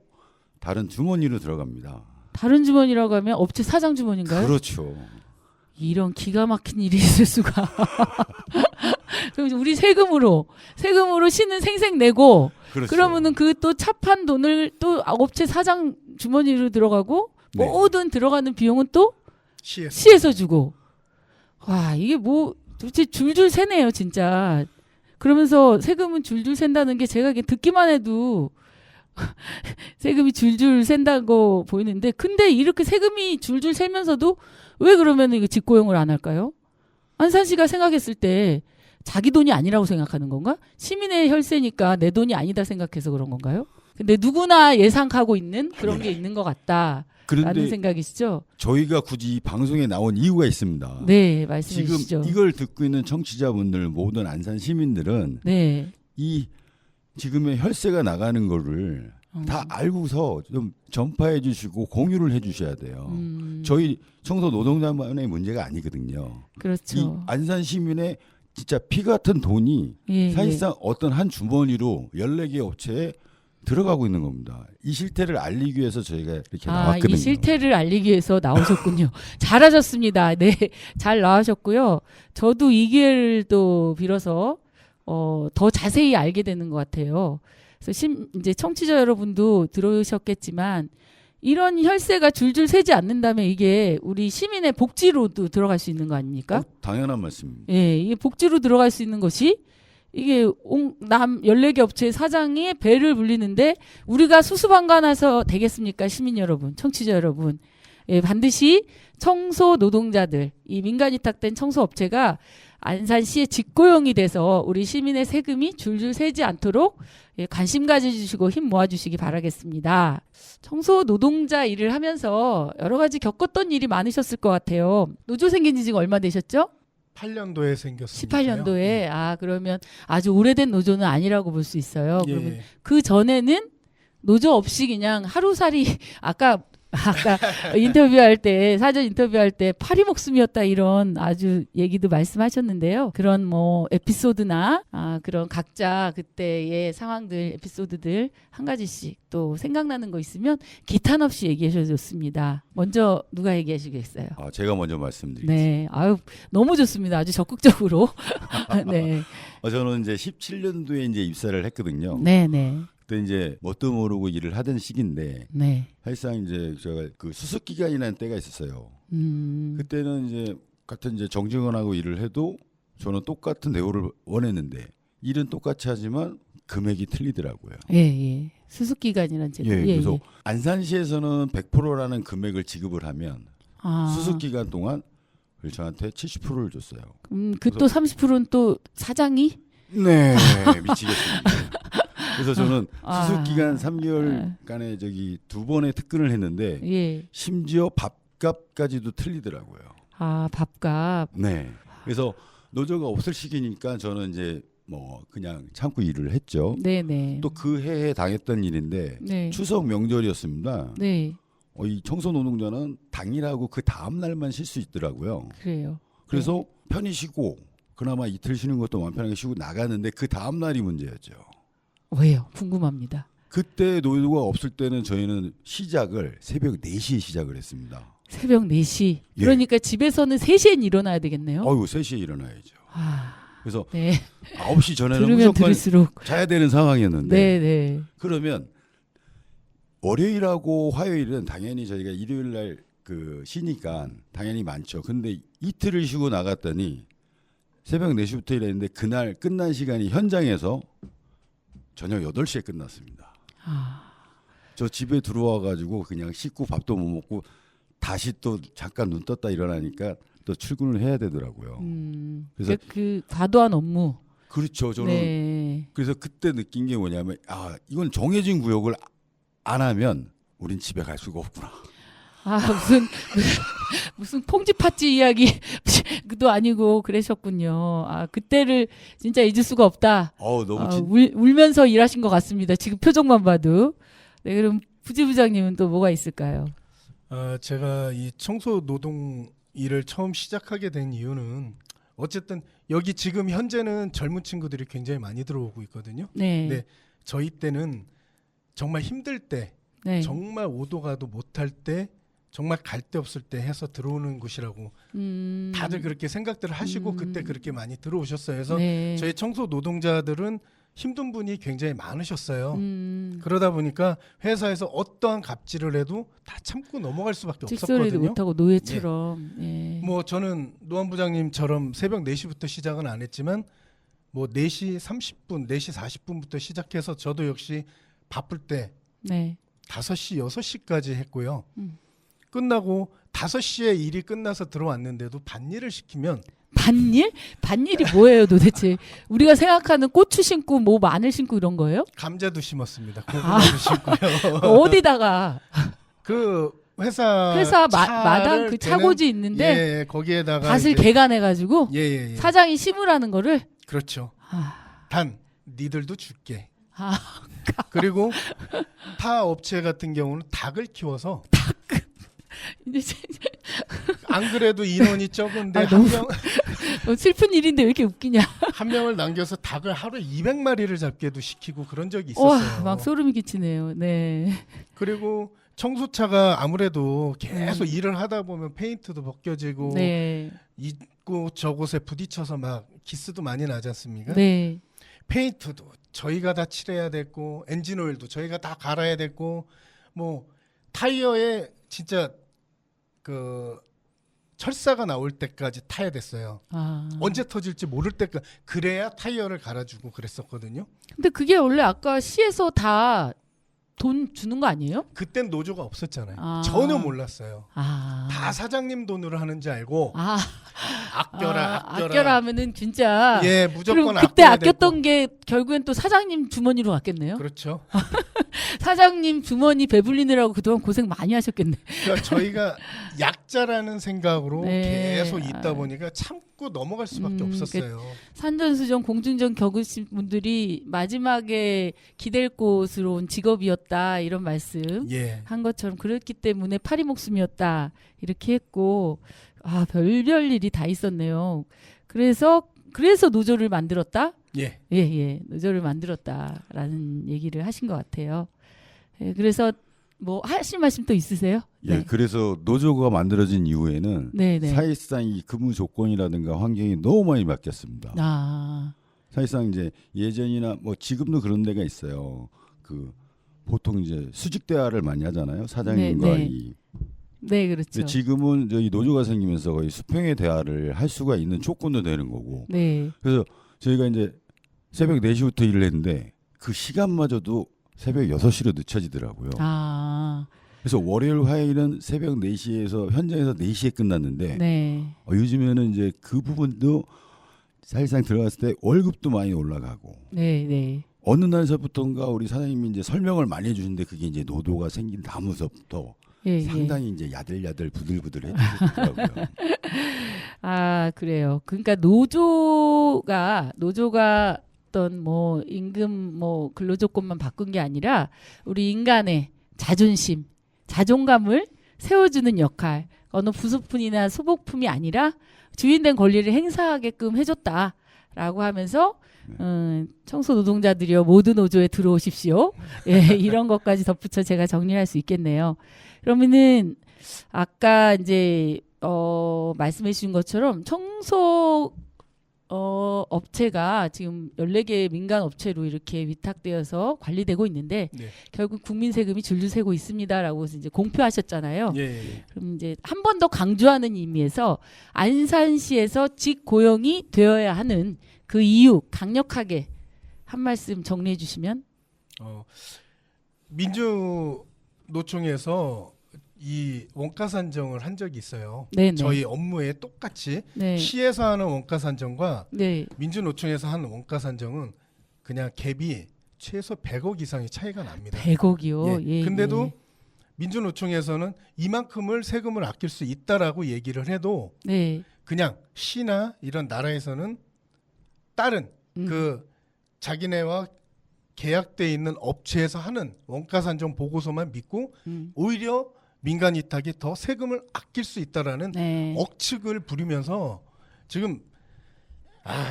다른 주머니로 들어갑니다. 다른 주머니라고 하면 업체 사장 주머니인가요? 그렇죠. 이런 기가 막힌 일이 있을 수가. 그럼 우리 세금으로 시는 생생 내고 그렇죠. 그러면은 그 또 차 판 돈을 또 업체 사장 주머니로 들어가고 네. 모든 들어가는 비용은 또 시에서. 시에서 주고. 와, 이게 뭐 도대체 줄줄 새네요, 진짜. 그러면서 세금은 줄줄 샌다는 게 제가 이게 듣기만 해도 세금이 줄줄 샌다고 보이는데 근데 이렇게 세금이 줄줄 새면서도 왜 그러면 이거 직고용을 안 할까요? 안산시가 생각했을 때 자기 돈이 아니라고 생각하는 건가? 시민의 혈세니까 내 돈이 아니다 생각해서 그런 건가요? 근데 누구나 예상하고 있는 그런 게 있는 것 같다라는 그런데 생각이시죠? 저희가 굳이 이 방송에 나온 이유가 있습니다. 네, 말씀해 지금 주시죠. 이걸 듣고 있는 청취자분들 모든 안산 시민들은 네. 이 지금의 혈세가 나가는 거를 다 알고서 좀 전파해 주시고 공유를 해 주셔야 돼요. 저희 청소 노동자만의 문제가 아니거든요. 이 그렇죠. 안산 시민의 진짜 피 같은 돈이 예, 사실상 어떤 한 주머니로 14개 업체에 들어가고 있는 겁니다. 이 실태를 알리기 위해서 저희가 이렇게 나왔거든요. 이 실태를 알리기 위해서 나오셨군요. 잘하셨습니다. 네, 잘 나와셨고요. 저도 이 기회를 또 빌어서 더 자세히 알게 되는 것 같아요. 그래서 이제 청취자 여러분도 들으셨겠지만 이런 혈세가 줄줄 새지 않는다면 이게 우리 시민의 복지로도 들어갈 수 있는 거 아닙니까? 당연한 말씀입니다. 예, 이게 복지로 들어갈 수 있는 것이 이게 남 14개 업체의 사장이 배를 불리는데 우리가 수수방관해서 되겠습니까? 시민 여러분, 청취자 여러분. 예, 반드시 청소 노동자들, 이 민간 위탁된 청소 업체가 안산시의 직고용이 돼서 우리 시민의 세금이 줄줄 새지 않도록 관심 가져주시고 힘 모아주시기 바라겠습니다. 청소 노동자 일을 하면서 여러 가지 겪었던 일이 많으셨을 것 같아요. 노조 생긴 지 지금 얼마 되셨죠? 18년도에 생겼습니다. 18년도에. 그러면 아주 오래된 노조는 아니라고 볼 수 있어요. 예. 그러면 그 전에는 노조 없이 그냥 하루살이 아까 인터뷰할 때 사전 인터뷰할 때 파리 목숨이었다 이런 아주 얘기도 말씀하셨는데요. 그런 뭐 에피소드나 그런 각자 그때의 상황들 에피소드들 한 가지씩 또 생각나는 거 있으면 기탄 없이 얘기해 주셨습니다. 먼저 누가 얘기하시겠어요? 제가 먼저 말씀드리겠습니다. 네, 너무 좋습니다. 아주 적극적으로. 네, 저는 이제 17년도에 이제 입사를 했거든요. 네, 네. 그때 이제 뭣도 모르고 일을 하던 시기인데 네. 사실상 이제 제가 그 수습 기간이라는 때가 있었어요. 그때는 이제 같은 이제 정직원하고 일을 해도 저는 똑같은 대우를 원했는데 일은 똑같이 하지만 금액이 틀리더라고요. 예, 예. 수습 기간이란 제도. 예, 그래서 안산시에서는 100%라는 금액을 지급을 하면 수습 기간 동안 저한테 70%를 줬어요. 그 또 30%는 또 사장이? 네, 미치겠습니다. 그래서 저는 수습 기간 3개월간에 저기 2번의 특근을 했는데 예. 심지어 밥값까지도 틀리더라고요. 밥값. 네. 그래서 노조가 없을 시기니까 저는 이제 뭐 그냥 참고 일을 했죠. 네네. 또 그 해에 당했던 일인데 네. 추석 명절이었습니다. 네. 이 청소 노동자는 당일하고 그 다음 날만 쉴 수 있더라고요. 그래요. 그래서 편히 쉬고 그나마 이틀 쉬는 것도 마음 편하게 쉬고 나가는데 그 다음 날이 문제였죠. 왜요? 궁금합니다. 그때 노조가 없을 때는 저희는 시작을 새벽 4시에 시작을 했습니다. 새벽 4시. 예. 그러니까 집에서는 3시엔 일어나야 되겠네요. 3시에 일어나야죠. 그래서 네. 9시 전에는 들으면 무조건 들을수록. 자야 되는 상황이었는데 네네. 그러면 월요일하고 화요일은 당연히 저희가 일요일 날 그 쉬니까 당연히 많죠. 근데 이틀을 쉬고 나갔더니 새벽 4시부터 일했는데 그날 끝난 시간이 현장에서 저녁 8시에 끝났습니다. 저 집에 들어와 가지고 그냥 씻고 밥도 못 먹고 다시 또 잠깐 눈 떴다 일어나니까 또 출근을 해야 되더라고요. 그래서 그 과도한 업무. 그렇죠. 저는 네. 그래서 그때 느낀 게 뭐냐면 이건 정해진 구역을 안 하면 우린 집에 갈 수가 없구나. 무슨 퐁지 팥쥐 이야기도 아니고 그러셨군요. 그때를 진짜 잊을 수가 없다. 너무 울면서 일하신 것 같습니다. 지금 표정만 봐도. 네, 그럼 부지부장님은 또 뭐가 있을까요? 제가 이 청소 노동 일을 처음 시작하게 된 이유는 어쨌든 여기 지금 현재는 젊은 친구들이 굉장히 많이 들어오고 있거든요. 네. 근데 저희 때는 정말 힘들 때, 네. 정말 오도 가도 못할 때, 정말 갈 데 없을 때 해서 들어오는 곳이라고 다들 그렇게 생각들을 하시고 그때 그렇게 많이 들어오셨어요. 그래서 네. 저희 청소 노동자들은 힘든 분이 굉장히 많으셨어요. 그러다 보니까 회사에서 어떠한 갑질을 해도 다 참고 넘어갈 수밖에 찍소리도 없었거든요. 못하고 노예처럼. 예. 뭐 저는 노한 부장님처럼 새벽 4시부터 시작은 안 했지만 뭐 4시 30분, 4시 40분부터 시작해서 저도 역시 바쁠 때 네. 5시, 6시까지 했고요. 끝나고 5시에 일이 끝나서 들어왔는데도 반일을 시키면 반일? 반일이 뭐예요 도대체? 우리가 생각하는 고추 심고 뭐 마늘 심고 이런 거예요? 감자도 심었습니다. 고구마도 심고요. 어디다가? 그 회사 차를 마당 그 차고지 있는데 예, 거기에다가 밭을 이제 개간해가지고 예. 사장이 심으라는 거를 그렇죠. 아, 단 니들도 줄게. 아, 그리고 타 업체 같은 경우는 닭을 키워서 이제 안 그래도 인원이 적은데 너무 슬픈 일인데 왜 이렇게 웃기냐? 한 명을 남겨서 닭을 하루에 200마리를 잡게도 시키고 그런 적이 있었어요. 막 소름이 끼치네요. 네. 그리고 청소차가 아무래도 계속 일을 하다 보면 페인트도 벗겨지고 네. 이곳 저곳에 부딪혀서 막 기스도 많이 나지 않습니까? 네. 페인트도 저희가 다 칠해야 됐고 엔진 오일도 저희가 다 갈아야 됐고 뭐 타이어에 진짜 그 철사가 나올 때까지 타야 됐어요. 언제 터질지 모를 때까지 그래야 타이어를 갈아주고 그랬었거든요. 근데 그게 원래 아까 시에서 다 돈 주는 거 아니에요? 그땐 노조가 없었잖아요. 전혀 몰랐어요. 아. 다 사장님 돈으로 하는지 알고 아. 아껴라 하면은 진짜. 예, 무조건 그럼 그때 아껴야 아꼈던 되고. 게 결국엔 또 사장님 주머니로 갔겠네요. 그렇죠. 사장님 주머니 배불리느라고 그동안 고생 많이 하셨겠네. 그러니까 저희가 약자라는 생각으로 네. 계속 있다 보니까 참고 넘어갈 수밖에 없었어요. 산전수전 공중전 겪으신 분들이 마지막에 기댈 곳으로 온 직업이었다 이런 말씀 예. 한 것처럼 그렇기 때문에 파리 목숨이었다 이렇게 했고 별별 일이 다 있었네요. 그래서 노조를 만들었다. 예. 예, 노조를 만들었다라는 얘기를 하신 것 같아요. 예, 그래서 뭐 하실 말씀 또 있으세요? 예, 네. 그래서 노조가 만들어진 이후에는 네네. 사실상 이 근무 조건이라든가 환경이 너무 많이 바뀌었습니다. 사실상 이제 예전이나 뭐 지금도 그런 데가 있어요. 그 보통 이제 수직 대화를 많이 하잖아요. 사장님과 네. 네, 그렇죠. 근데 지금은 저희 노조가 생기면서 거의 수평의 대화를 할 수가 있는 조건도 되는 거고. 네. 그래서 저희가 이제 새벽 4시부터 일을 했는데 그 시간마저도 새벽 6시로 늦춰지더라고요. 그래서 월요일 화요일은 새벽 4시에서 현장에서 4시에 끝났는데 네. 요즘에는 이제 그 부분도 사실상 들어갔을 때 월급도 많이 올라가고 네. 어느 날서부터인가 우리 사장님이 이제 설명을 많이 해주시는데 그게 이제 노조가 생긴 다음서부터 예, 상당히 이제 야들야들 부들부들 해주시더라고요. 그래요. 그러니까 노조가 어떤 뭐 임금 뭐 근로조건만 바꾼 게 아니라 우리 인간의 자존심, 자존감을 세워주는 역할, 어느 부속품이나 소복품이 아니라 주인된 권리를 행사하게끔 해줬다라고 하면서 청소 노동자들이여 모두 노조에 들어오십시오. 예, 이런 것까지 덧붙여 제가 정리할 수 있겠네요. 그러면은 아까 이제 말씀해 주신 것처럼 청소 업체가 지금 14개 민간 업체로 이렇게 위탁되어서 관리되고 있는데 네. 결국 국민 세금이 줄줄 새고 있습니다라고 해서 이제 공표하셨잖아요. 예. 그럼 이제 한 번 더 강조하는 의미에서 안산시에서 직고용이 되어야 하는 그 이유 강력하게 한 말씀 정리해 주시면. 민주노총에서 이 원가 산정을 한 적이 있어요. 네네. 저희 업무에 똑같이 네. 시에서 하는 원가 산정과 네. 민주노총에서 하는 원가 산정은 그냥 갭이 최소 100억 이상의 차이가 납니다. 100억이요. 예. 예. 근데도 예. 민주노총에서는 이만큼을 세금을 아낄 수 있다라고 얘기를 해도 네. 그냥 시나 이런 나라에서는 다른 그 자기네와 계약돼 있는 업체에서 하는 원가 산정 보고서만 믿고 오히려 민간 위탁이 더 세금을 아낄 수 있다라는 네. 억측을 부리면서 지금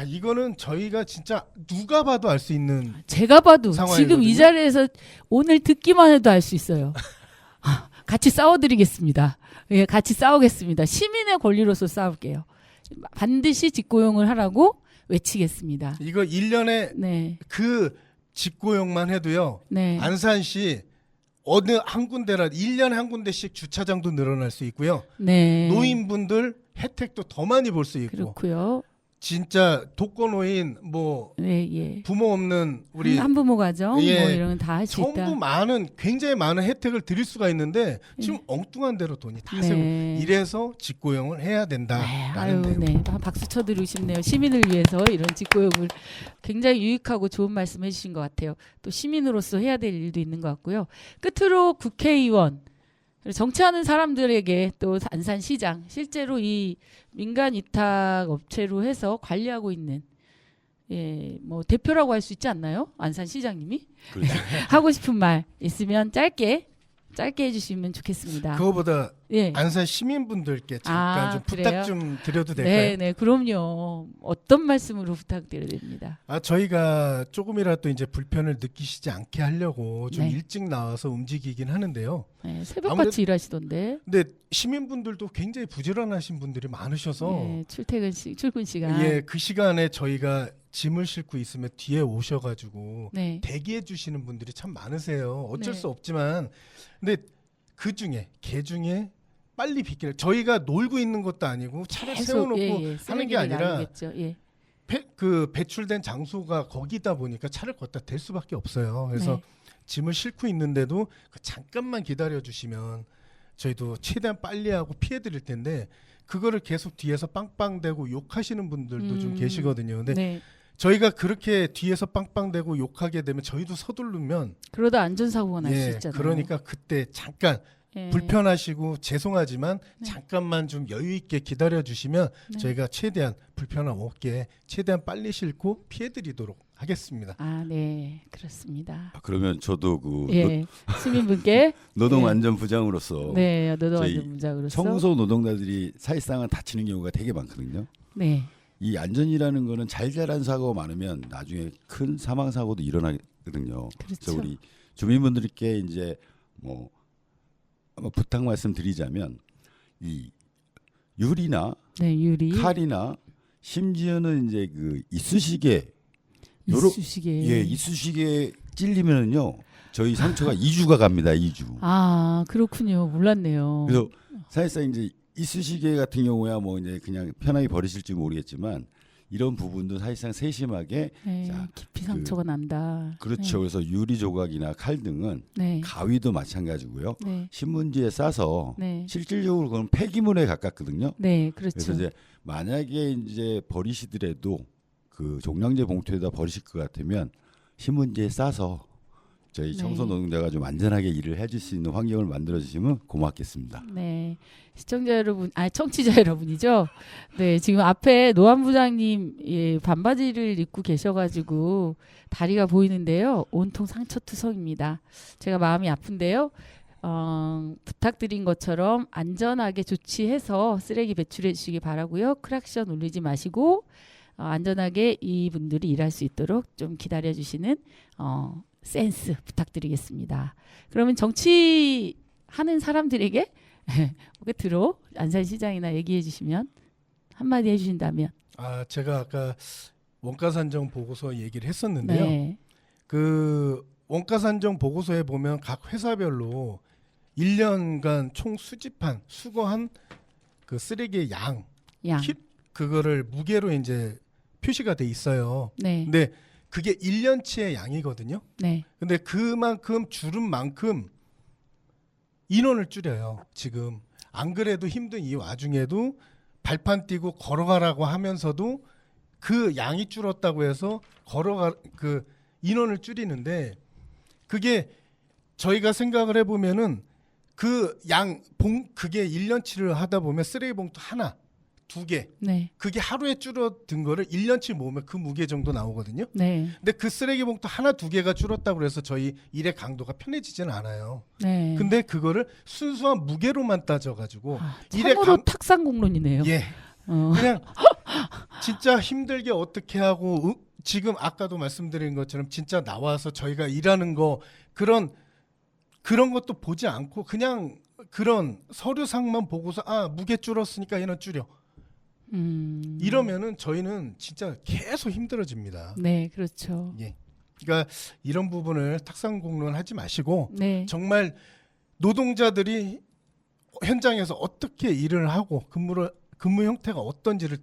이거는 저희가 진짜 누가 봐도 알 수 있는 제가 봐도 상황이거든요. 지금 이 자리에서 오늘 듣기만 해도 알 수 있어요. 같이 싸워드리겠습니다. 예, 같이 싸우겠습니다. 시민의 권리로서 싸울게요. 반드시 직고용을 하라고 외치겠습니다. 이거 1년에 네, 그 직고용만 해도요. 네, 안산시 어느 한 군데라 1년에 한 군데씩 주차장도 늘어날 수 있고요. 네. 노인분들 혜택도 더 많이 볼 수 있고 그렇고요. 진짜 독거노인 뭐 네, 예. 부모 없는 우리 한부모 가정 예, 뭐 이런 건 다 할 수 있다. 전부 굉장히 많은 혜택을 드릴 수가 있는데 지금 엉뚱한 대로 돈이 다 네. 세고 이래서 직고용을 해야 네, 된다라는 아유, 내용. 네. 박수 쳐드리고 싶네요. 시민을 위해서 이런 직고용을 굉장히 유익하고 좋은 말씀 해주신 것 같아요. 또 시민으로서 해야 될 일도 있는 것 같고요. 끝으로 국회의원, 그리고 정치하는 사람들에게 또 안산시장, 실제로 이 민간 위탁 업체로 해서 관리하고 있는 예, 뭐 대표라고 할 수 있지 않나요? 안산시장님이 그렇죠. 하고 싶은 말 있으면 짧게 해주시면 좋겠습니다. 그거보다 예. 안산 시민분들께 잠깐 좀 그래요? 부탁 좀 드려도 될까요? 네, 그럼요. 어떤 말씀으로 부탁드려야 됩니다. 저희가 조금이라도 이제 불편을 느끼시지 않게 하려고 좀 네. 일찍 나와서 움직이긴 하는데요. 네, 새벽같이 일하시던데. 근데 시민분들도 굉장히 부지런하신 분들이 많으셔서 네, 출근 시간. 예, 그 시간에 저희가 짐을 싣고 있으면 뒤에 오셔가지고 네. 대기해 주시는 분들이 참 많으세요. 어쩔 네. 수 없지만 근데 그 중에 개 중에 빨리 빗길 저희가 놀고 있는 것도 아니고 차를 계속, 세워놓고 하는 게 쓰레기를 아니라 나누겠죠. 예. 그 배출된 장소가 거기다 보니까 차를 걷다 댈 수밖에 없어요. 그래서 네. 짐을 싣고 있는데도 잠깐만 기다려 주시면 저희도 최대한 빨리 하고 피해 드릴 텐데 그거를 계속 뒤에서 빵빵대고 욕하시는 분들도 좀 계시거든요. 근데 네. 저희가 그렇게 뒤에서 빵빵대고 욕하게 되면 저희도 서두르면 그러다 안전사고가 날 수 있잖아요. 그러니까 그때 잠깐 예. 불편하시고 죄송하지만 잠깐만 좀 여유 있게 기다려 주시면 저희가 최대한 불편함 없게 최대한 빨리 싣고 피해 드리도록 하겠습니다. 아, 네. 그렇습니다. 그러면 저도 그 예. 시민분께 노동안전부장으로서 네, 저희 노동안전부장으로서 청소 노동자들이 사실상은 다치는 경우가 되게 많거든요. 네. 이 안전이라는 거는 잘잘한 사고가 많으면 나중에 큰 사망 사고도 일어나거든요. 그렇죠. 그래서 우리 주민분들께 이제 뭐 부탁 말씀드리자면 이 유리나 네, 유리. 칼이나 심지어는 이제 그 이쑤시개 이쑤시개 찔리면은요 저희 상처가 2주가 갑니다. 2주. 아, 그렇군요. 몰랐네요. 그래서 사실상 이제 이쑤시개 같은 경우야 뭐 이제 그냥 편하게 버리실지 모르겠지만 이런 부분도 사실상 세심하게 네, 자, 깊이 상처가 난다. 그렇죠. 그래서 유리 조각이나 칼 등은 네. 가위도 마찬가지고요. 네. 신문지에 싸서 네. 실질적으로 그건 폐기물에 가깝거든요. 네, 그렇죠. 그래서 이제 만약에 이제 버리시더라도 그 종량제 봉투에다 버리실 것 같으면 신문지에 싸서 저희 네. 청소 노동자가 좀 안전하게 일을 해줄 수 있는 환경을 만들어 주시면 고맙겠습니다. 네, 시청자 여러분, 청취자 여러분이죠. 네, 지금 앞에 노안 부장님 반바지를 입고 계셔가지고 다리가 보이는데요. 온통 상처투성입니다. 제가 마음이 아픈데요. 부탁드린 것처럼 안전하게 조치해서 쓰레기 배출해 주시기 바라고요. 크락션 울리지 마시고 안전하게 이분들이 일할 수 있도록 좀 기다려 주시는 센스 부탁드리겠습니다. 그러면 정치하는 사람들에게 끝으로 안산시장이나 얘기해 주시면 한마디 해주신다면. 제가 아까 원가 산정 보고서 얘기를 했었는데요. 네. 그 원가 산정 보고서에 보면 각 회사별로 1년간 총 수거한 그 쓰레기의 양, 양. 그거를 무게로 이제 표시가 돼 있어요. 네. 근데 그게 1년치의 양이거든요. 네. 근데 그만큼 줄은 만큼 인원을 줄여요. 지금 안 그래도 힘든 이 와중에도 발판 띄고 걸어가라고 하면서도 그 양이 줄었다고 해서 그 인원을 줄이는데, 그게 저희가 생각을 해보면은 그게 1년치를 하다 보면 쓰레기 봉투 하나, 2개, 네. 그게 하루에 줄어든 거를 1년치 모으면 그 무게 정도 나오거든요. 네. 근데 그 쓰레기 봉투 하나, 2개가 줄었다고 해서 저희 일의 강도가 편해지지는 않아요. 네. 근데 그거를 순수한 무게로만 따져가지고 일의 참으로 탁상공론이네요. 예, 어. 그냥 진짜 힘들게 어떻게 하고 지금 아까도 말씀드린 것처럼 진짜 나와서 저희가 일하는 거 그런 것도 보지 않고 그냥 그런 서류상만 보고서 무게 줄었으니까 인원 줄여. 이러면은 저희는 진짜 계속 힘들어집니다. 네, 그렇죠. 예. 그러니까 이런 부분을 탁상공론하지 마시고 네. 정말 노동자들이 현장에서 어떻게 일을 하고 근무 형태가 어떤지를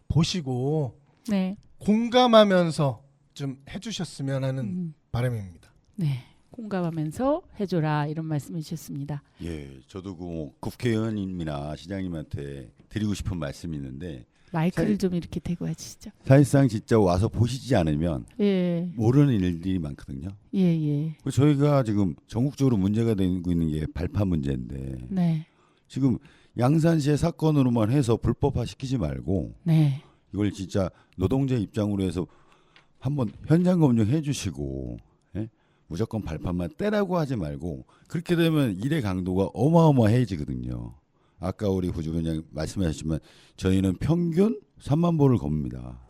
보시고 네. 공감하면서 좀 해주셨으면 하는 바람입니다. 네. 공감하면서 해줘라 이런 말씀해 주셨습니다. 예, 저도 그 국회의원님이나 시장님한테 드리고 싶은 말씀이 있는데 마이크를 좀 이렇게 대고 해주시죠. 사실상 진짜 와서 보시지 않으면 예, 모르는 일들이 많거든요. 예, 예. 그리고 저희가 지금 전국적으로 문제가 되고 있는 게 발판 문제인데 네, 지금 양산시의 사건으로만 해서 불법화 시키지 말고 네, 이걸 진짜 노동자 입장으로 해서 한번 현장 검증해 주시고, 예? 무조건 발판만 떼라고 하지 말고, 그렇게 되면 일의 강도가 어마어마해지거든요. 아까 우리 부주변장 말씀하셨지만 저희는 평균 3만 보를 겁니다.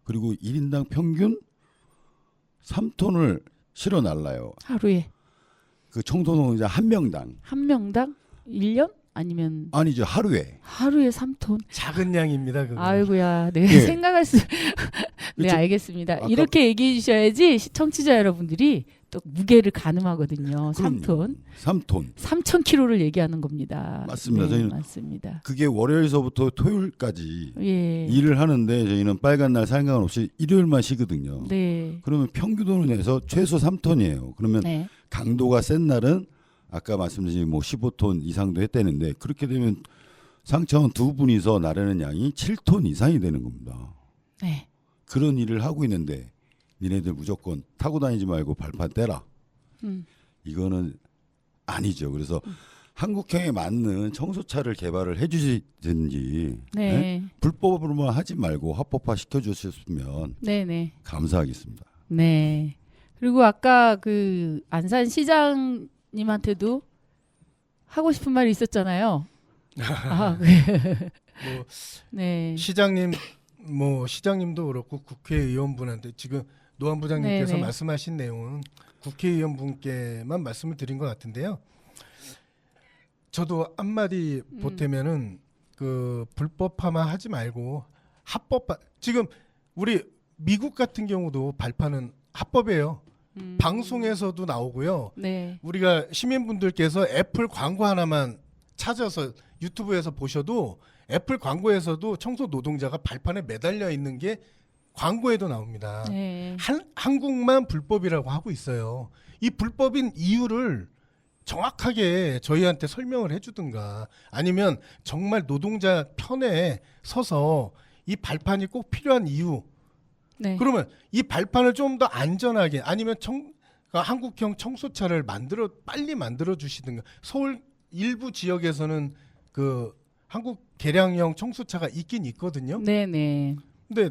그리고 1인당 평균 3톤을 실어 날라요. 하루에 그 청소 노동자 한 명당. 한 명당 1년 아니면 아니죠, 하루에. 3톤. 작은 양입니다. 그거. 아이고야, 네, 예. 생각할 수. 네, 그쵸? 알겠습니다. 아까- 이렇게 얘기해 주셔야지 청취자 여러분들이 또 무게를 가늠하거든요. 3톤, 3톤. 3,000kg를 얘기하는 겁니다. 맞습니다. 네, 저희는 맞습니다. 그게 월요일서부터 토요일까지 예, 일을 하는데 저희는 빨간 날 상관없이 일요일만 쉬거든요. 네, 그러면 평균으로 내서 최소 3톤이에요. 그러면 네, 강도가 센 날은 아까 말씀드린 뭐 15톤 이상도 했다는데, 그렇게 되면 상차원 두 분이서 나르는 양이 7톤 이상이 되는 겁니다. 네. 그런 일을 하고 있는데 니네들 무조건 타고 다니지 말고 발판 떼라. 이거는 아니죠. 그래서 한국형에 맞는 청소차를 개발을 해주시든지, 네, 네? 불법으로만 하지 말고 합법화 시켜주셨으면 네, 네. 감사하겠습니다. 네. 그리고 아까 그 안산 시장님한테도 하고 싶은 말이 있었잖아요. 아, 뭐 네. 시장님도 그렇고 국회의원분한테 지금 노안 부장님께서 네네. 말씀하신 내용은 국회의원분께만 말씀을 드린 것 같은데요. 저도 한마디 보태면은 그 불법화만 하지 말고 합법화. 지금 우리 미국 같은 경우도 발판은 합법이에요. 방송에서도 나오고요. 네. 우리가 시민분들께서 애플 광고 하나만 찾아서 유튜브에서 보셔도 애플 광고에서도 청소 노동자가 발판에 매달려 있는 게 광고에도 나옵니다. 네. 한국만 불법이라고 하고 있어요. 이 불법인 이유를 정확하게 저희한테 설명을 해주든가, 아니면 정말 노동자 편에 서서 이 발판이 꼭 필요한 이유, 네. 그러면 이 발판을 좀 더 안전하게, 아니면 한국형 청소차를 빨리 만들어 주시든가. 서울 일부 지역에서는 그 한국 개량형 청소차가 있긴 있거든요. 네, 네. 근데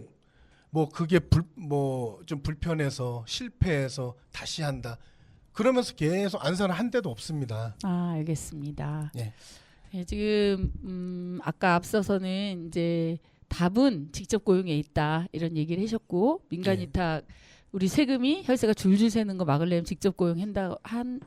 뭐 그게 좀 불편해서 실패해서 다시 한다. 그러면서 계속 안산은 한 대도 없습니다. 아, 알겠습니다. 예. 네, 지금 아까 앞서서는 이제 답은 직접 고용에 있다 이런 얘기를 하셨고, 민간 네. 위탁 우리 세금이 혈세가 줄줄 새는 거 막으려면 직접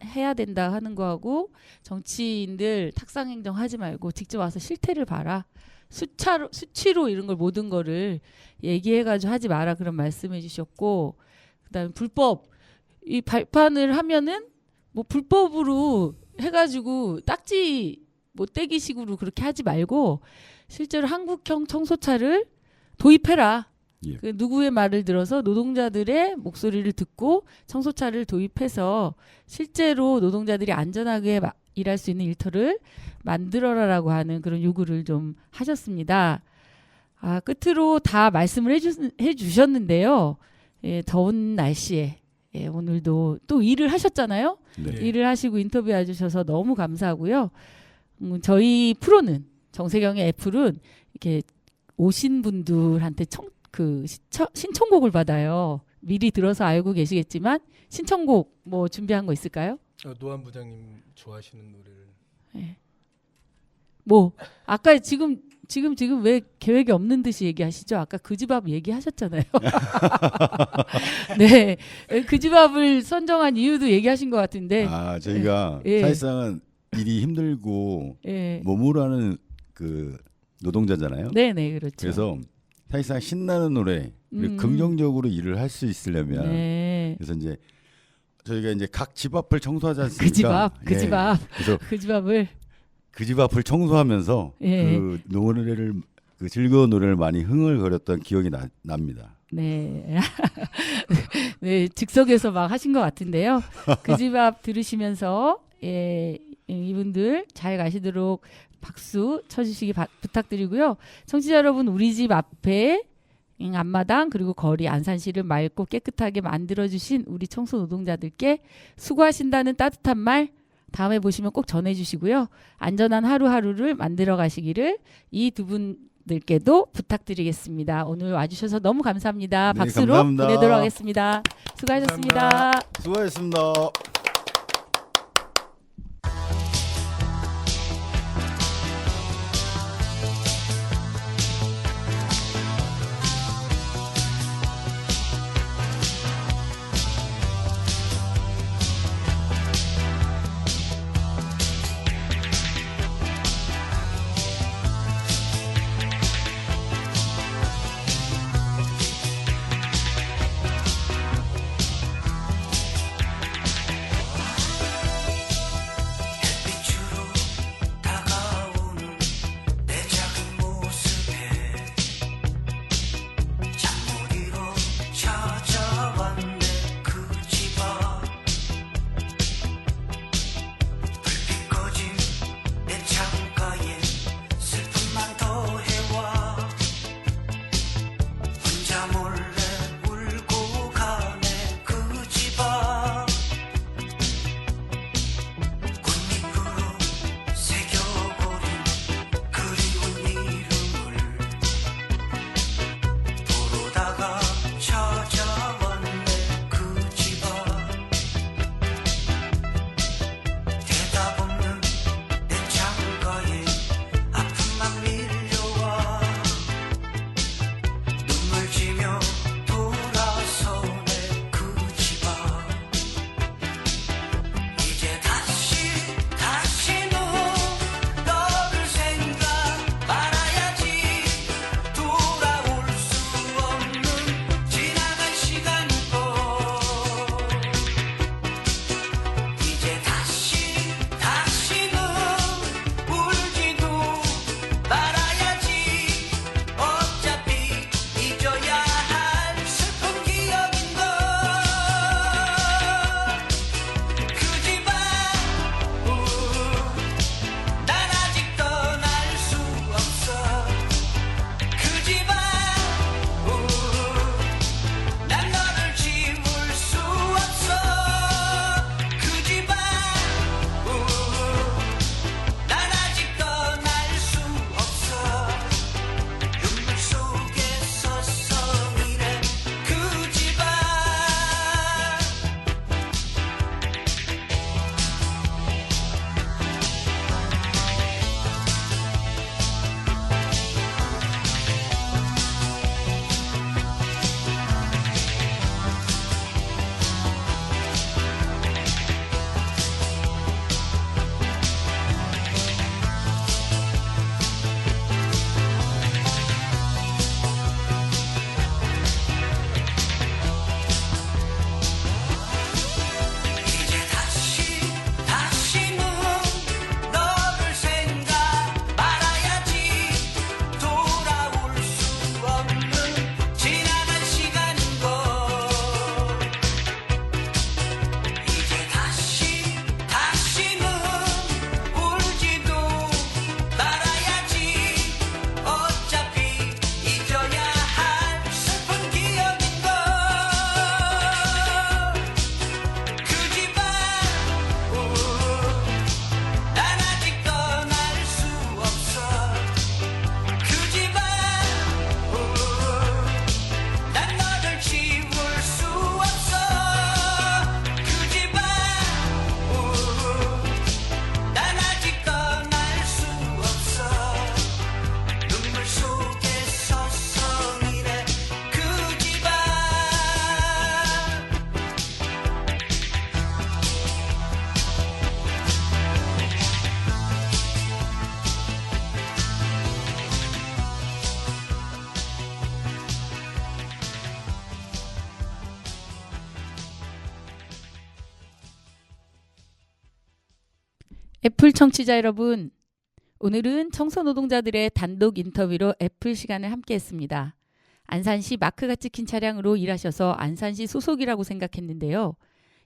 해야 된다 하는 거하고, 정치인들 탁상 행정 하지 말고 직접 와서 실태를 봐라. 수치로 이런 걸 모든 거를 얘기해가지고 하지 마라 그런 말씀해주셨고, 그다음에 불법 이 발판을 하면은 뭐 불법으로 해가지고 딱지 뭐 떼기식으로 그렇게 하지 말고 실제로 한국형 청소차를 도입해라. 예. 그 누구의 말을 들어서 노동자들의 목소리를 듣고 청소차를 도입해서 실제로 노동자들이 안전하게 일할 수 있는 일터를 만들어라라고 하는 그런 요구를 좀 하셨습니다. 끝으로 다 말씀을 해주셨는데요. 예, 더운 날씨에 예, 오늘도 또 일을 하셨잖아요. 네. 일을 하시고 인터뷰해 주셔서 너무 감사하고요. 저희 프로는 정세경의 애플은 이렇게 오신 분들한테 신청곡을 받아요. 미리 들어서 알고 계시겠지만 신청곡 뭐 준비한 거 있을까요? 노한 부장님 좋아하시는 노래를. 네. 뭐 아까 지금 왜 계획이 없는 듯이 얘기하시죠? 아까 그 집 앞 얘기하셨잖아요. 네, 그 집 앞을 선정한 이유도 얘기하신 것 같은데. 저희가 예. 사실상은 일이 힘들고 예. 몸으로 하는 그 노동자잖아요. 네네 그렇죠. 그래서 사실상 신나는 노래, 그리고 긍정적으로 일을 할 수 있으려면 네. 그래서 이제 저희가 이제 각 집 앞을 청소하지 않습니까? 그 집 앞. 그래서 그 집 앞을. 그 집 앞을 청소하면서 예. 그 노래를 그 즐거운 노래를 많이 흥얼거렸던 기억이 납니다. 네. 네, 즉석에서 막 하신 것 같은데요. 그 집 앞 들으시면서 이분들 잘 가시도록 박수 쳐주시기 부탁드리고요. 청취자 여러분, 우리 집 앞에 앞마당 그리고 거리 안산시를 맑고 깨끗하게 만들어주신 우리 청소 노동자들께 수고하신다는 따뜻한 말 다음에 보시면 꼭 전해주시고요. 안전한 하루하루를 만들어 가시기를 이 두 분들께도 부탁드리겠습니다. 오늘 와주셔서 너무 감사합니다. 네, 박수로 감사합니다. 보내도록 하겠습니다. 수고하셨습니다. 감사합니다. 수고하셨습니다. 애플 청취자 여러분, 오늘은 청소 노동자들의 단독 인터뷰로 애플 시간을 함께 했습니다. 안산시 마크가 찍힌 차량으로 일하셔서 안산시 소속이라고 생각했는데요.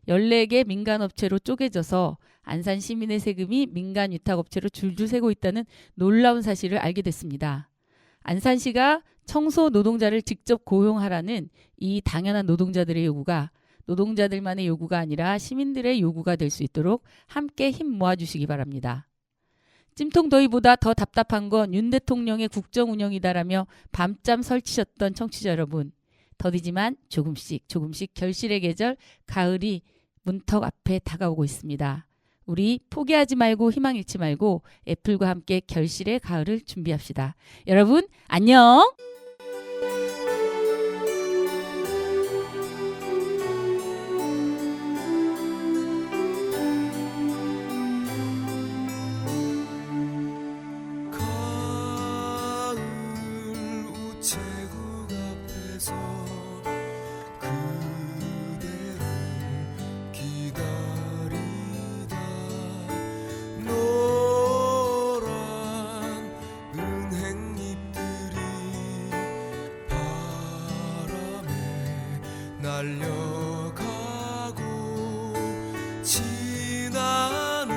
14개 민간업체로 쪼개져서 안산 시민의 세금이 민간 위탁업체로 줄줄 새고 있다는 놀라운 사실을 알게 됐습니다. 안산시가 청소 노동자를 직접 고용하라는 이 당연한 노동자들의 요구가 노동자들만의 요구가 아니라 시민들의 요구가 될 수 있도록 함께 힘 모아주시기 바랍니다. 찜통더위보다 더 답답한 건 윤 대통령의 국정 운영이다라며 밤잠 설치셨던 청취자 여러분. 더디지만 조금씩 결실의 계절 가을이 문턱 앞에 다가오고 있습니다. 우리 포기하지 말고 희망 잃지 말고 애플과 함께 결실의 가을을 준비합시다. 여러분 안녕. 우체국 앞에서 그대를 기다리다 노란 은행잎들이 바람에 날려가고 지나는